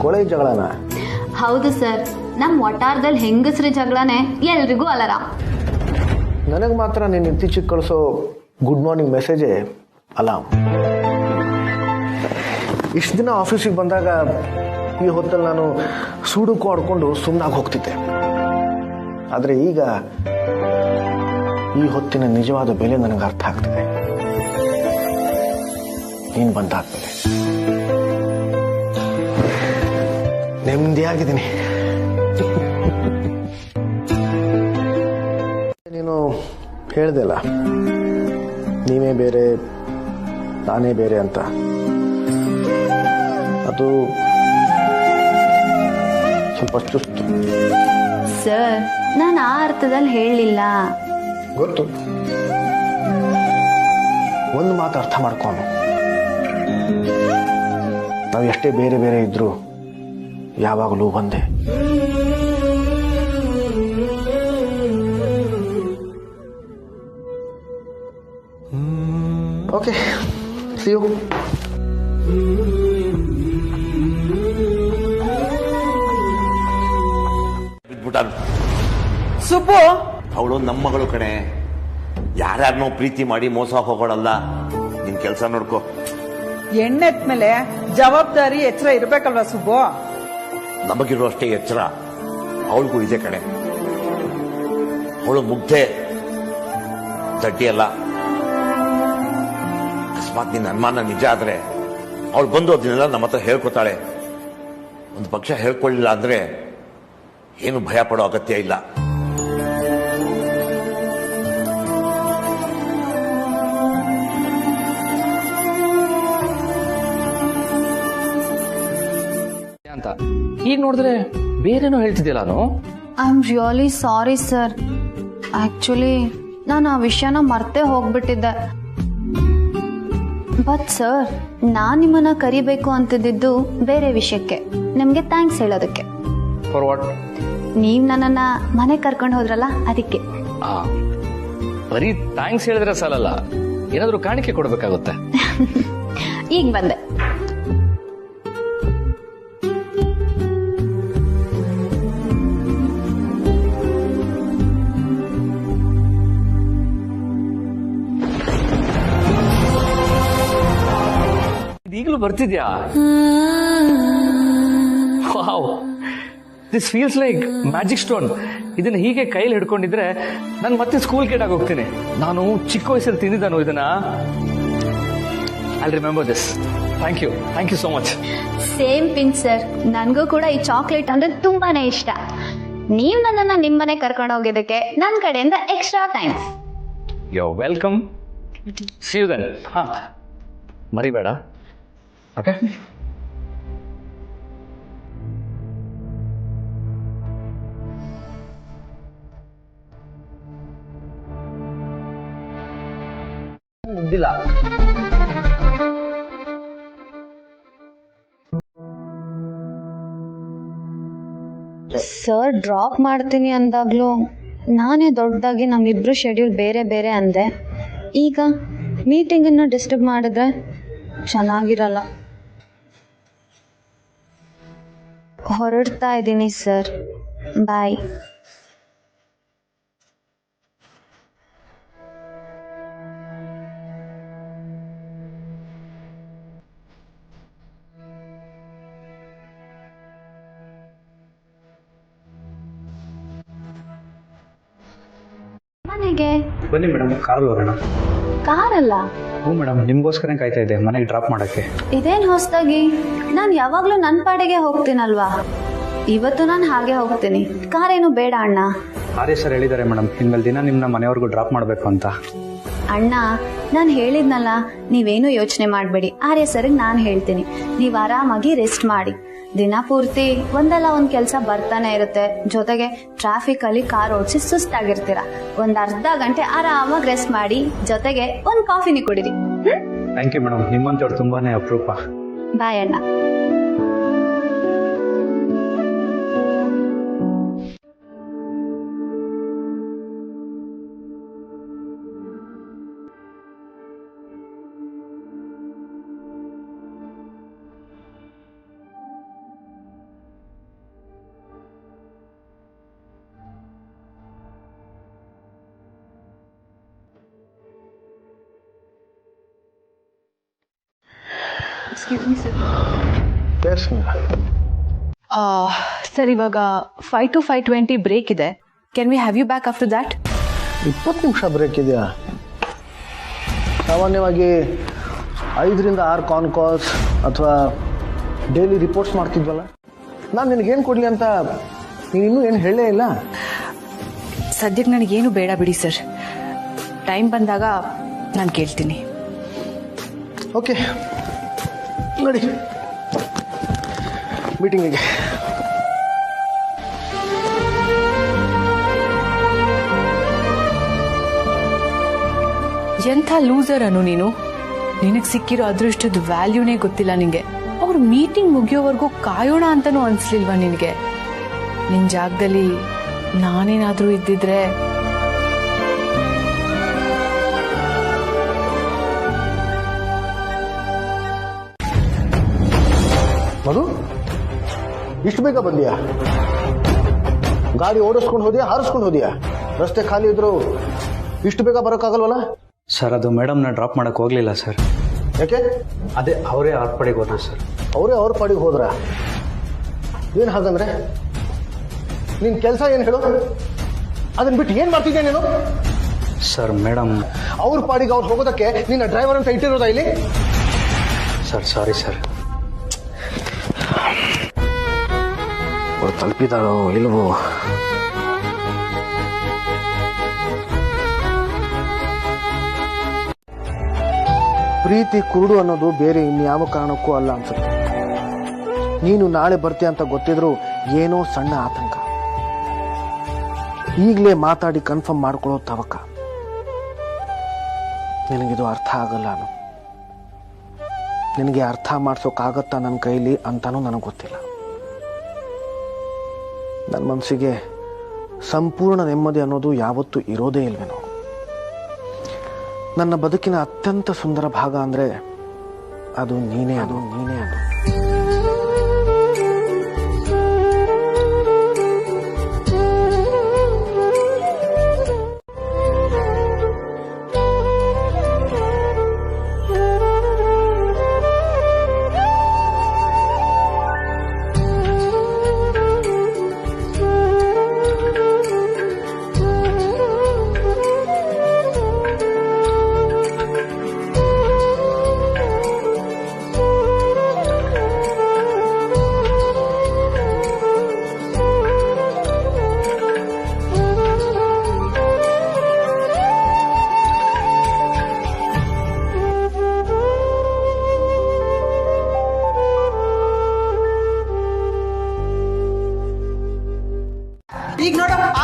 ಕೊಳಾಯಿ ಜಗಳನ? ಹೌದು ಸರ್, ನಮ್ ವಟಾರದಲ್ಲಿ ಹೆಂಗಸ್ರ ಜಗಳನೆ ಎಲ್ರಿಗೂ ಅಲಾರಾಮ್. ನನಗೆ ಮಾತ್ರ ನೀನು ಇತ್ತೀಚೆಗೆ ಕಳಿಸೋ ಗುಡ್ ಮಾರ್ನಿಂಗ್ ಮೆಸೇಜೇ ಅಲಾರ್ಮ್. ಇಷ್ಟು ದಿನ ಆಫೀಸಿಗೆ ಬಂದಾಗ ಈ ಹೊತ್ತಲ್ಲಿ ನಾನು ಸುಡುಕು ಆಡ್ಕೊಂಡು ಸುಮ್ಮನಾಗಿ ಹೋಗ್ತಿದ್ದೆ. ಆದರೆ ಈಗ ಈ ಹೊತ್ತಿನ ನಿಜವಾದ ಬೆಲೆ ನನಗೆ ಅರ್ಥ ಆಗ್ತಿದೆ. ನೀನು ಬಂದಾದ್ಮೇಲೆ ನೆಮ್ಮದಿಯಾಗಿದ್ದೀನಿ. ನೀನು ಹೇಳ್ದೆಲ್ಲ, ನೀವೇ ಬೇರೆ ನಾನೇ ಬೇರೆ ಅಂತ. ಅದು ಸ್ವಲ್ಪ ಚುಸ್ತು. ಸರ್, ನಾನು ಆ ಅರ್ಥದಲ್ಲಿ ಹೇಳಲಿಲ್ಲ. ಗೊತ್ತು. ಒಂದು ಮಾತು ಅರ್ಥ ಮಾಡ್ಕೊಂಡು, ನಾವು ಎಷ್ಟೇ ಬೇರೆ ಬೇರೆ ಇದ್ರು ಯಾವಾಗಲೂ ಒಂದೇ. Okay, see you. ಸುಬ್ಬು, ಅವಳು ನಮ್ಮ ಮಗಳು ಕಣೆ. ಯಾರ್ಯಾರನೋ ಪ್ರೀತಿ ಮಾಡಿ ಮೋಸ ಹೋಗೋಳಲ್ಲ. ನಿನ್ ಕೆಲಸ ನೋಡ್ಕೋ. ಎಣ್ಣೆತ್ ಮೇಲೆ ಜವಾಬ್ದಾರಿ ಎಚ್ಚರ ಇರ್ಬೇಕಲ್ವಾ ಸುಬ್ಬು? ನಮಗಿರೋ ಅಷ್ಟೇ ಎಚ್ಚರ ಅವಳಿಗೂ ಇದೆ ಕಣೆ. ಅವಳು ಮುಗ್ಧೆ, ದಡ್ಡಿ ಅಲ್ಲ. ಅಕಸ್ಮಾತ್ ನಿನ್ನ ಅನುಮಾನ ನಿಜ ಆದ್ರೆ ಅವಳು ಬಂದು ಅದನ್ನೆಲ್ಲ ನಮ್ಮ ಹತ್ರ ಹೇಳ್ಕೊತಾಳೆ. ಒಂದು ಪಕ್ಷ ಹೇಳ್ಕೊಳ್ಳಿಲ್ಲ ಅಂದ್ರೆ ಏನು ಭಯ ಪಡೋ ಅಗತ್ಯ ಇಲ್ಲ. ಅಂತ ಈಗ ನೋಡಿದ್ರೆ ಬೇರೆನೋ ಹೇಳ್ತಿದ್ದಿಲ್ಲ. I am really sorry sir. Actually ನಾನು ಆ ವಿಷಯನ ಮರ್ತೇ ಹೋಗ್ಬಿಟ್ಟಿದ್ದೆ. ಬಟ್ ಸರ್, ನಾನು ನಿಮ್ಮನ್ನ ಕರಿಬೇಕು ಅಂತಿದ್ದು ಬೇರೆ ವಿಷಯಕ್ಕೆ, ನಿಮ್ಗೆ ಥ್ಯಾಂಕ್ಸ್ ಹೇಳೋದಕ್ಕೆ. For what? ನೀವ್ ನನ್ನನ್ನ ಮನೆ ಕರ್ಕೊಂಡು ಹೋದ್ರಲ್ಲ, ಅದಕ್ಕೆ. ಬರೀ ಥ್ಯಾಂಕ್ಸ್ ಹೇಳಿದ್ರೆ ಸಾಲಲ್ಲ, ಏನಾದ್ರೂ ಕಾಣಿಕೆ ಕೊಡ್ಬೇಕಾಗುತ್ತೆ. ಈಗ ಬಂದೆ. ಈಗಲೂ ಬರ್ತಿದ್ಯಾ? Wow, this feels like magic stone. ಇದನ್ನ ಹೀಗೆ ಕೈಲಿ ಹಿಡ್ಕೊಂಡಿದ್ರೆ ನಾನು ಮತ್ತೆ ಸ್ಕೂಲ್ ಕಿಡ್ ಹೋಗ್ತೀನಿ. ನಾನು ಚಿಕ್ಕ ವಯಸ್ಸಲ್ಲಿ ತಿಂದಿದ್ದಾನು ಇದನ್ನ. I remember this. Thank you so much. Same pinch sir, ನನಗೂ ಕೂಡ ಈ ಚಾಕ್ಲೇಟ್ ಅಂದ್ರೆ ತುಂಬಾನೇ ಇಷ್ಟ. ನೀವು ನನ್ನನ್ನು ನಿಮ್ಮನೆ ಕರ್ಕೊಂಡು ಹೋಗಿದ್ದಕ್ಕೆ ನನ್ನ ಕಡೆಯಿಂದ extra thanks. You are welcome. See you then. ಹಾ, ಮರಿಬೇಡ. ಓಕೆ. ಮುಗ್ದಿಲ್ಲ. ಸರ್ ಡ್ರಾಪ್ ಮಾಡ್ತೀನಿ ಅಂದಾಗ್ಲೂ ನಾನೇ ದೊಡ್ಡದಾಗಿ ನಮ್ಮಿಬ್ರು ಶೆಡ್ಯೂಲ್ ಬೇರೆ ಬೇರೆ ಅಂದೆ. ಈಗ ಮೀಟಿಂಗನ್ನು ಡಿಸ್ಟರ್ಬ್ ಮಾಡಿದ್ರೆ ಚೆನ್ನಾಗಿರಲ್ಲ. ಹೊರಡ್ತಾ ಇದ್ದೀನಿ ಸರ್, ಬಾಯ್. ಮನೆಗೆ ಬನ್ನಿ ಮೇಡಮ್, ಕಾರಲ್ಲಿ ಹೋಗೋಣ. ಕಾರಲ್ಲ? ಹ್ಞೂ ಮೇಡಮ್, ನಿಮಗೋಸ್ಕರ ಕಾಯ್ತಾ ಇದ್ದೆ ಮನೆಗೆ ಡ್ರಾಪ್ ಮಾಡೋಕ್ಕೆ. ಇದೇನು ಹೊಸದಾಗಿ? ನಾನು ಯಾವಾಗಲೂ ನನ್ನ ಪಾಡಿಗೆ ಹೋಗ್ತೀನಲ್ವಾ, ಇವತ್ತು ನಾನು ಹಾಗೆ ಹೋಗ್ತೀನಿ. ಕಾರೇನು ಬೇಡ ಅಣ್ಣ. ಆರ್ಯ ಸರ್ ಹೇಳಿದ್ದಾರೆ ಮೇಡಮ್, ಇನ್ಮೇಲೆ ದಿನ ನಿಮ್ಮನ್ನ ಮನೆಯವ್ರಿಗೂ ಡ್ರಾಪ್ ಮಾಡಬೇಕು ಅಂತ. ಅಣ್ಣ, ನಾನು ಹೇಳಿದ್ನಲ್ಲ, ನೀವೇನು ಯೋಚನೆ ಮಾಡಬೇಡಿ. ಆರ್ಯ ಸರ್ಗೆ ನಾನು ಹೇಳ್ತೀನಿ, ನೀವು ಆರಾಮಾಗಿ ರೆಸ್ಟ್ ಮಾಡಿ. ದಿನ ಪೂರ್ತಿ ಒಂದಲ್ಲ ಒಂದು ಕೆಲಸ ಬರ್ತಾನೆ ಇರುತ್ತೆ. ಜೊತೆಗೆ ಟ್ರಾಫಿಕ್ ಅಲ್ಲಿ ಕಾರ್ ಓಡಿಸಿ ಸುಸ್ತಾಗಿರ್ತೀರ. ಒಂದ್ ಅರ್ಧ ಗಂಟೆ ಆರಾಮಾಗಿ ರೆಸ್ಟ್ ಮಾಡಿ, ಜೊತೆಗೆ ಒಂದು ಕಾಫಿನಿ ಕುಡಿರಿ. ಥ್ಯಾಂಕ್ ಯು ಮೇಡಮ್, ನಿಮ್ಮಂತವ್ರು ತುಂಬಾನೇ ಅಪರೂಪ. ಬಾಯ್ ಅಣ್ಣ. ಸರ್, ಇವಾಗ 5 to 5:20 ಬ್ರೇಕ್ ಇದೆ. Can we have you back after that? 20 ನಿಮಿಷ ಬ್ರೇಕ್ ಇದೆಯಾ? ಸಾಮಾನ್ಯವಾಗಿ 5 ರಿಂದ 6 ಕಾನ್ ಕಾಲ್ಸ್ ಅಥವಾ ಡೈಲಿ ರಿಪೋರ್ಟ್ಸ್ ಮಾಡ್ತಿದ್ವಲ್ಲ. ನಾನು ನಿನಗೇನು ಕೊಡಲಿ ಅಂತ ನೀನು ಇನ್ನೂ ಏನು ಹೇಳಲೇ ಇಲ್ಲ. ಸದ್ಯಕ್ಕೆ ನನಗೇನು ಬೇಡ ಬಿಡಿ ಸರ್, ಟೈಮ್ ಬಂದಾಗ ನಾನು ಕೇಳ್ತೀನಿ. ಓಕೆ, ನೋಡಿ ಮೀಟಿಂಗಿಗೆ. ಎಂಥ ಲೂಸರ್ ಅನು ನೀನು. ನಿನಗೆ ಸಿಕ್ಕಿರೋ ಅದೃಷ್ಟದ ವ್ಯಾಲ್ಯೂನೇ ಗೊತ್ತಿಲ್ಲ ನಿಂಗೆ. ಅವ್ರ ಮೀಟಿಂಗ್ ಮುಗಿಯೋವರೆಗೂ ಕಾಯೋಣ ಅಂತಾನೂ ಅನ್ಸ್ಲಿಲ್ವಾ ನಿನಗೆ? ನಿನ್ ಜಾಗದಲ್ಲಿ ನಾನೇನಾದ್ರೂ ಇದ್ದಿದ್ರೆ. ಮಧು, ಇಷ್ಟು ಬೇಗ ಬಂದಿಯಾ? ಗಾಡಿ ಓಡಿಸ್ಕೊಂಡು ಹೋದ್ಯಾ, ಹಾರಿಸ್ಕೊಂಡು ಹೋದ್ಯಾ? ರಸ್ತೆ ಖಾಲಿ ಇದ್ರು ಇಷ್ಟು ಬೇಗ ಬರೋಕ್ಕಾಗಲ್ವಲ್ಲ? ಸರ್, ಅದು ಮೇಡಮ್ನ ಡ್ರಾಪ್ ಮಾಡಕ್ಕೆ ಹೋಗ್ಲಿಲ್ಲ ಸರ್. ಯಾಕೆ? ಅದೇ ಅವರೇ ಅವ್ರ ಪಾಡಿಗೆ ಹೋದ್ರು ಸರ್. ಅವರೇ ಅವ್ರ ಪಾಡಿಗೆ ಹೋದ್ರ? ಏನು ಹಾಗಂದ್ರೆ? ನಿನ್ ಕೆಲಸ ಏನು ಹೇಳು? ಅದನ್ನ ಬಿಟ್ಟು ಏನ್ ಮಾಡ್ತಿದ್ದೆ ನೀನು? ಸರ್, ಮೇಡಮ್ ಅವ್ರ ಪಾಡಿಗೆ ಅವ್ರು ಹೋಗೋದಕ್ಕೆ ನಿನ್ನ ಡ್ರೈವರ್ ಅಂತ ಇಟ್ಟಿರೋದಾ ಇಲ್ಲಿ? Sir, sorry sir. ಅವ್ರು ತಲುಪಿದಾರೋ ಇಲ್ವೋ? ಪ್ರೀತಿ ಕುರುಡು ಅನ್ನೋದು ಬೇರೆ ಇನ್ಯಾವ ಕಾರಣಕ್ಕೂ ಅಲ್ಲ ಅನ್ಸುತ್ತೆ. ನೀನು ನಾಳೆ ಬರ್ತೀಯ ಅಂತ ಗೊತ್ತಿದ್ರು ಏನೋ ಸಣ್ಣ ಆತಂಕ. ಈಗಲೇ ಮಾತಾಡಿ ಕನ್ಫರ್ಮ್ ಮಾಡ್ಕೊಳ್ಳೋ ತವಕ. ನಿನಗಿದು ಅರ್ಥ ಆಗಲ್ಲ. ನಿನಗೆ ಅರ್ಥ ಮಾಡ್ಸೋಕ್ಕಾಗತ್ತಾ ನನ್ನ ಕೈಲಿ ಅಂತಾನೂ ನನಗೆ ಗೊತ್ತಿಲ್ಲ. ನನ್ನ ಮನಸ್ಸಿಗೆ ಸಂಪೂರ್ಣ ನೆಮ್ಮದಿ ಅನ್ನೋದು ಯಾವತ್ತೂ ಇರೋದೇ ಇಲ್ವೇನೋ. ನನ್ನ ಬದುಕಿನ ಅತ್ಯಂತ ಸುಂದರ ಭಾಗ ಅಂದರೆ ಅದು ನೀನೇ.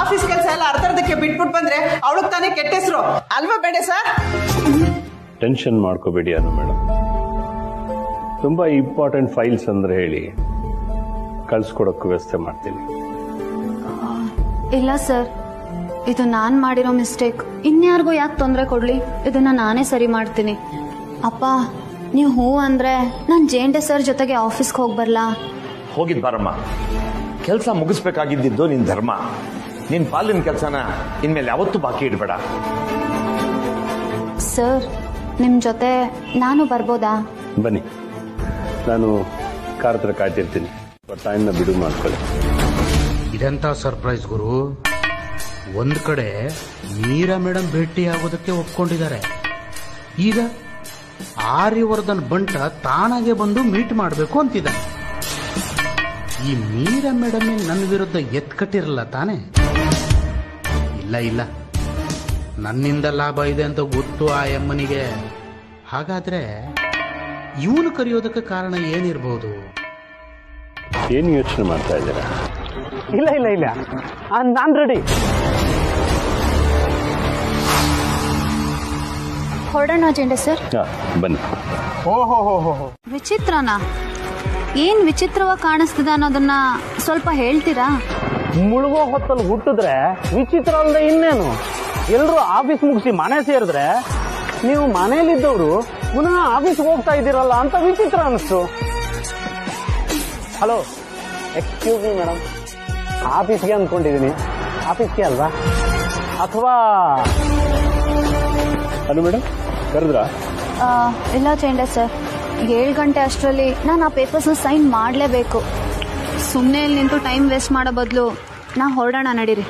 ಆಫೀಸ್ ಕೆಲಸ ಎಲ್ಲ ಅರ್ಧಕ್ಕೆ ಬಿಟ್ಬಿಟ್ಟು ಬಂದ್ರೆ ಅವಳಿಗೆ ತಾನೇ ಕೆಟ್ಟ ಹೆಸರು ಅಲ್ವಾ ಬೇಡ ಸರ್? ಟೆನ್ಷನ್ ಮಾಡ್ಕೋಬೇಡಿ ಅನು ಮೇಡಮ್. ತುಂಬಾ ಇಂಪಾರ್ಟೆಂಟ್ ಫೈಲ್ಸ್ ಅಂದ್ರೆ ಹೇಳಿ ಕಳ್ಸ್ಕೊಡೋಕೆ ವ್ಯವಸ್ಥೆ ಮಾಡ್ತೀನಿ. ಇಲ್ಲ ಸರ್, ಇದು ನಾನು ಮಾಡಿರೋ ಮಿಸ್ಟೇಕ್. ಇನ್ಯಾರಿಗೂ ಯಾಕೆ ತೊಂದರೆ ಕೊಡ್ಲಿ, ಇದನ್ನ ನಾನೇ ಸರಿ ಮಾಡ್ತೀನಿ. ಅಪ್ಪ, ನೀವು ಹೂ ಅಂದ್ರೆ ನಾನು ಜೇಂಡೆ ಸರ್ ಜೊತೆಗೆ ಆಫೀಸ್ಗೆ ಹೋಗಿ ಬರ್ಲಾ? ಹೋಗಿದ್ ಬಾರಮ್ಮ. ಕೆಲಸ ಮುಗಿಸ್ಬೇಕಾಗಿದ್ದು ನಿನ್ ಧರ್ಮ. ನಿನ್ ಪಾಲಿನ ಕೆಲಸನ ಇನ್ಮೇಲೆ ಯಾವತ್ತೂ ಬಾಕಿ ಇಡಬೇಡ. ಸರ್, ನಿಮ್ ಜೊತೆ ನಾನು ಬರ್ಬೋದಾ? ಬನ್ನಿ, ನಾನು ಕಾರ್ ಹತ್ರ ಕಾಯ್ತಿರ್ತೀನಿ. ಟೈಮ್ನ ಬಿಡು ಮಾಡ್ಕೊಳ್ಳಿ. ಇದೆಂತ ಸರ್ಪ್ರೈಸ್ ಗುರು. ಒಂದ್ ಕಡೆ ಮೀರಾ ಮೇಡಮ್ ಭೇಟಿ ಆಗೋದಕ್ಕೆ ಒಪ್ಕೊಂಡಿದ್ದಾರೆ. ಈಗ ಆರ್ಯವರ್ಧನ್ ಬಂಟ ತಾನಾಗೆ ಬಂದು ಮೀಟ್ ಮಾಡಬೇಕು ಅಂತಿದ್ದಾನೆ. ಈ ಮೀರಾ ಮೇಡಮ್ ನನ್ನ ವಿರುದ್ಧ ಎತ್ಕಟ್ಟಿರಲ್ಲ ತಾನೆ? ಇಲ್ಲ ಇಲ್ಲ, ನನ್ನಿಂದ ಲಾಭ ಇದೆ ಅಂತ ಗೊತ್ತು ಆ ಎಮ್ಮನಿಗೆ. ಹಾಗಾದ್ರೆ ಇವನು ಕರೆಯೋದಕ್ಕೆ ಕಾರಣ ಏನಿರ್ಬೋದು? ಏನು ಯೋಚನೆ ಮಾಡ್ತಾ ಇದ್ದೀರಾ? ಇಲ್ಲ ಇಲ್ಲ ಇಲ್ಲ, ನಾನ್ ರೆಡಿ. ಹೊರಡೋಣ ಜೇಂಡೆ ಸರ್? ಬನ್ನಿ. ವಿಚಿತ್ರನಾ? ಏನ್ ವಿಚಿತ್ರವಾಗಿ ಕಾಣಿಸ್ತಿದೆ ಅನ್ನೋದನ್ನ ಸ್ವಲ್ಪ ಹೇಳ್ತೀರಾ? ಮುಳುಗೋ ಹೊತ್ತಲ್ಲಿ ಹುಟ್ಟಿದ್ರೆ ವಿಚಿತ್ರ ಅಲ್ಲದೆ ಇನ್ನೇನು? ಎಲ್ಲರೂ ಆಫೀಸ್ ಮುಗಿಸಿ ಮನೆ ಸೇರಿದ್ರೆ ನೀವು ಮನೇಲಿದ್ದವರು ಪುನಃ ಆಫೀಸ್ಗೆ ಹೋಗ್ತಾ ಇದ್ದೀರಲ್ಲ ಅಂತ ವಿಚಿತ್ರ ಅನಿಸ್ತು. ಹಲೋ, ಎಕ್ಸ್ಕ್ಯೂಸ್ ಮೀ ಮೇಡಮ್, ಆಫೀಸ್ಗೆ ಅಂದ್ಕೊಂಡಿದ್ದೀನಿ. ಆಫೀಸ್ಗೆ ಅಲ್ವಾ? ಅಥವಾ ಅನು ಮೇಡಮ್ ಕರೆದ್ರಾ? ಇಲ್ಲ ಜೇಂಡೆ ಸರ್, 7 ಗಂಟೆ ಅಷ್ಟರಲ್ಲಿ ನಾನು ಆ ಪೇಪರ್ಸ್ನ ಸೈನ್ ಮಾಡಲೇಬೇಕು. ಸುಮ್ಮನೆ ಇಲ್ಲಿ ನಿಂತು ಟೈಮ್ ವೇಸ್ಟ್ ಮಾಡೋ ಬದಲು ನಾ ಹೊರಡೋಣ, ನಡೀರಿ.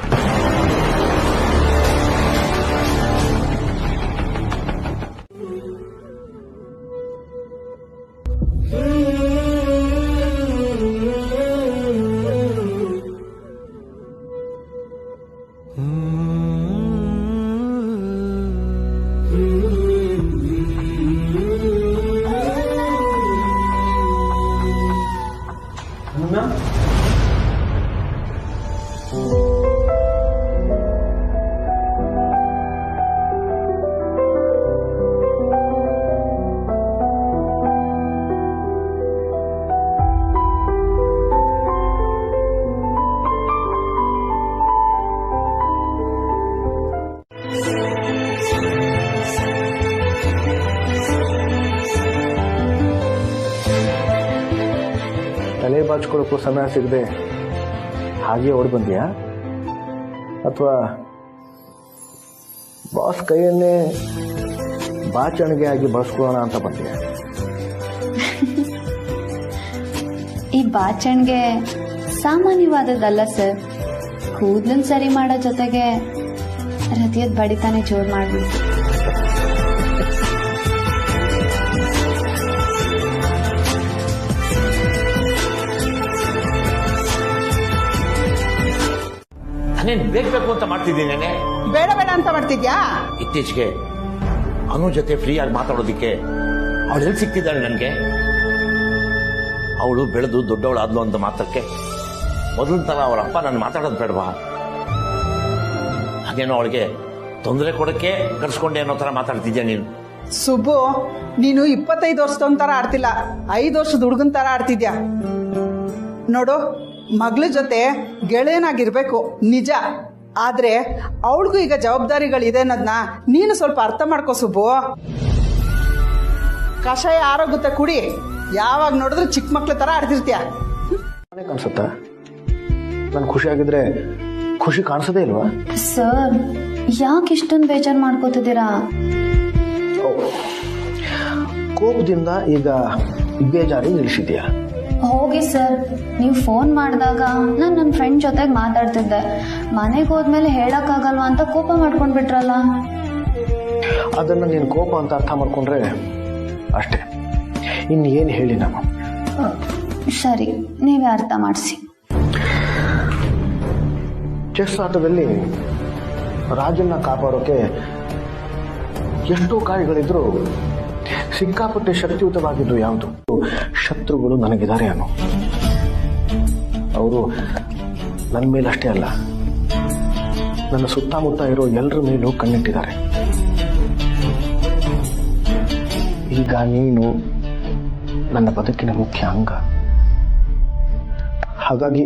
ತಲೆ ಬಾಚ್ಕೊಳ್ಳೋಕ್ಕೂ ಸಮಯ ಸಿಗದೆ ಹಾಗೆ ಓಡಿ ಬಂದ್ಯಾ? ಅಥವಾ ಬಾಸ್ ಕೈಯನ್ನೇ ಬಾಚಣಿಗೆ ಆಗಿ ಬಳಸ್ಕೊಳ್ಳೋಣ ಅಂತ ಬಂದ್ಯಾ? ಈ ಬಾಚಣಿಗೆ ಸಾಮಾನ್ಯವಾದದ್ದಲ್ಲ ಸರ್. ಕೂದಲನ್ನು ಸರಿ ಮಾಡೋ ಜೊತೆಗೆ ಹೃದಯದ ಬಡಿತಾನೆ ಜೋರು ಮಾಡ್ಬಿಡಿ. ನಾನೇನು ಬೇಕು ಅಂತ ಮಾಡ್ತಿದ್ದೀನೇನೆ? ಬೇಡ ಬೇಡ ಅಂತ ಮಾಡ್ತಿದ್ಯಾ? ಇತ್ತೀಚೆಗೆ ಅನು ಜೊತೆ ಫ್ರೀ ಆಗಿ ಮಾತಾಡೋದಿಕ್ಕೆ ಅವಳು ಎಲ್ಲಿ ಸಿಗ್ತಿದ್ದಾಳೆ ನನಗೆ? ಅವಳು ಬೆಳೆದು ದೊಡ್ಡವಳಾದ್ಲು ಅಂತ ಮಾತ್ರಕ್ಕೆ ಮೊದಲ ತರ ಅವರ ಅಪ್ಪ ನಾನು ಮಾತಾಡೋದು ಬೇಡವಾ? ಹಾಗೇನೋ ಅವಳಿಗೆ ತೊಂದರೆ ಕೊಡಕ್ಕೆ ಕರ್ಸ್ಕೊಂಡೆ ಅನ್ನೋ ತರ ಮಾತಾಡ್ತಿದ್ಯಾ ನೀನು? ಸುಬ್ಬು, ನೀನು 25 ವರ್ಷದವನ್ ತರ ಆಡ್ತಿಲ್ಲ, 5 ವರ್ಷದ ಹುಡುಗನ್ ತರ ಆಡ್ತಿದ್ಯಾ. ನೋಡು, ಮಗಳ ಜೊತೆ ಗೆಳೆಯನಾಗಿರ್ಬೇಕು ನಿಜ, ಆದ್ರೆ ಅವಳಿಗೂ ಈಗ ಜವಾಬ್ದಾರಿಗಳಿದೆ ಅನ್ನೋದನ್ನ ನೀನು ಸ್ವಲ್ಪ ಅರ್ಥ ಮಾಡ್ಕೋ ಸುಬ್ಬು. ಕಷಾಯ ಆರೋಗುತ್ತೆ ಕುಡಿ, ಯಾವಾಗ ನೋಡಿದ್ರೆ ಚಿಕ್ಕ ಮಕ್ಳ ತರ ಆಡ್ತಿರ್ತೀಯ. ಅನ್ಸುತ್ತ ನಾನು ಖುಷಿಯಾಗಿದ್ರೆ ಖುಷಿ ಕಾಣಿಸೋದೇ ಇಲ್ವಾ? ಸರ್, ಯಾಕೆ ಇಷ್ಟೊಂದು ಬೇಜಾರು ಮಾಡ್ಕೋತಿದ್ದೀರಾ? ಕೋಪದಿಂದ ಈಗ ಬೇಜಾರಿ ನಿಲ್ಲಿಸಿದ್ಯಾ? ಹೋಗಿ ಸರ್, ನೀವು ಫೋನ್ ಮಾಡಿದಾಗ ನಾನು ನನ್ನ ಫ್ರೆಂಡ್ ಜೊತೆಗೆ ಮಾತಾಡ್ತಿದ್ದೆ. ಮನೆಗೆ ಹೋದ್ಮೇಲೆ ಹೇಳಕ್ಕಾಗಲ್ವಾ ಅಂತ ಕೋಪ ಮಾಡ್ಕೊಂಡ್ಬಿಟ್ರಲ್ಲ. ಅದನ್ನ ನೀನು ಕೋಪ ಅಂತ ಅರ್ಥ ಮಾಡ್ಕೊಂಡ್ರೆ ಅಷ್ಟೇ, ಇನ್ನೇನು ಹೇಳಿ ನಾನು. ಸರಿ, ನೀವೇ ಅರ್ಥ ಮಾಡಿಸಿ. ಚೆಸ್ ಆಟದಲ್ಲಿ ರಾಜನ್ನ ಕಾಪಾಡೋಕೆ ಎಷ್ಟೋ ಕಾರ್ಯಗಳಿದ್ರು ಸಿಕ್ಕಾಪಟ್ಟೆ ಶಕ್ತಿಯುತವಾಗಿದ್ದು ಯಾವುದು? ಶತ್ರುಗಳು ನನಗಿದ್ದಾರೆ ಅನ್ನೋ. ಅವರು ನನ್ನ ಮೇಲಷ್ಟೇ ಅಲ್ಲ, ನನ್ನ ಸುತ್ತಮುತ್ತ ಇರೋ ಎಲ್ಲರ ಮೇಲೂ ಕಣ್ಣಿಟ್ಟಿದ್ದಾರೆ. ಈಗ ನೀನು ನನ್ನ ಬದುಕಿನ ಮುಖ್ಯ ಅಂಗ. ಹಾಗಾಗಿ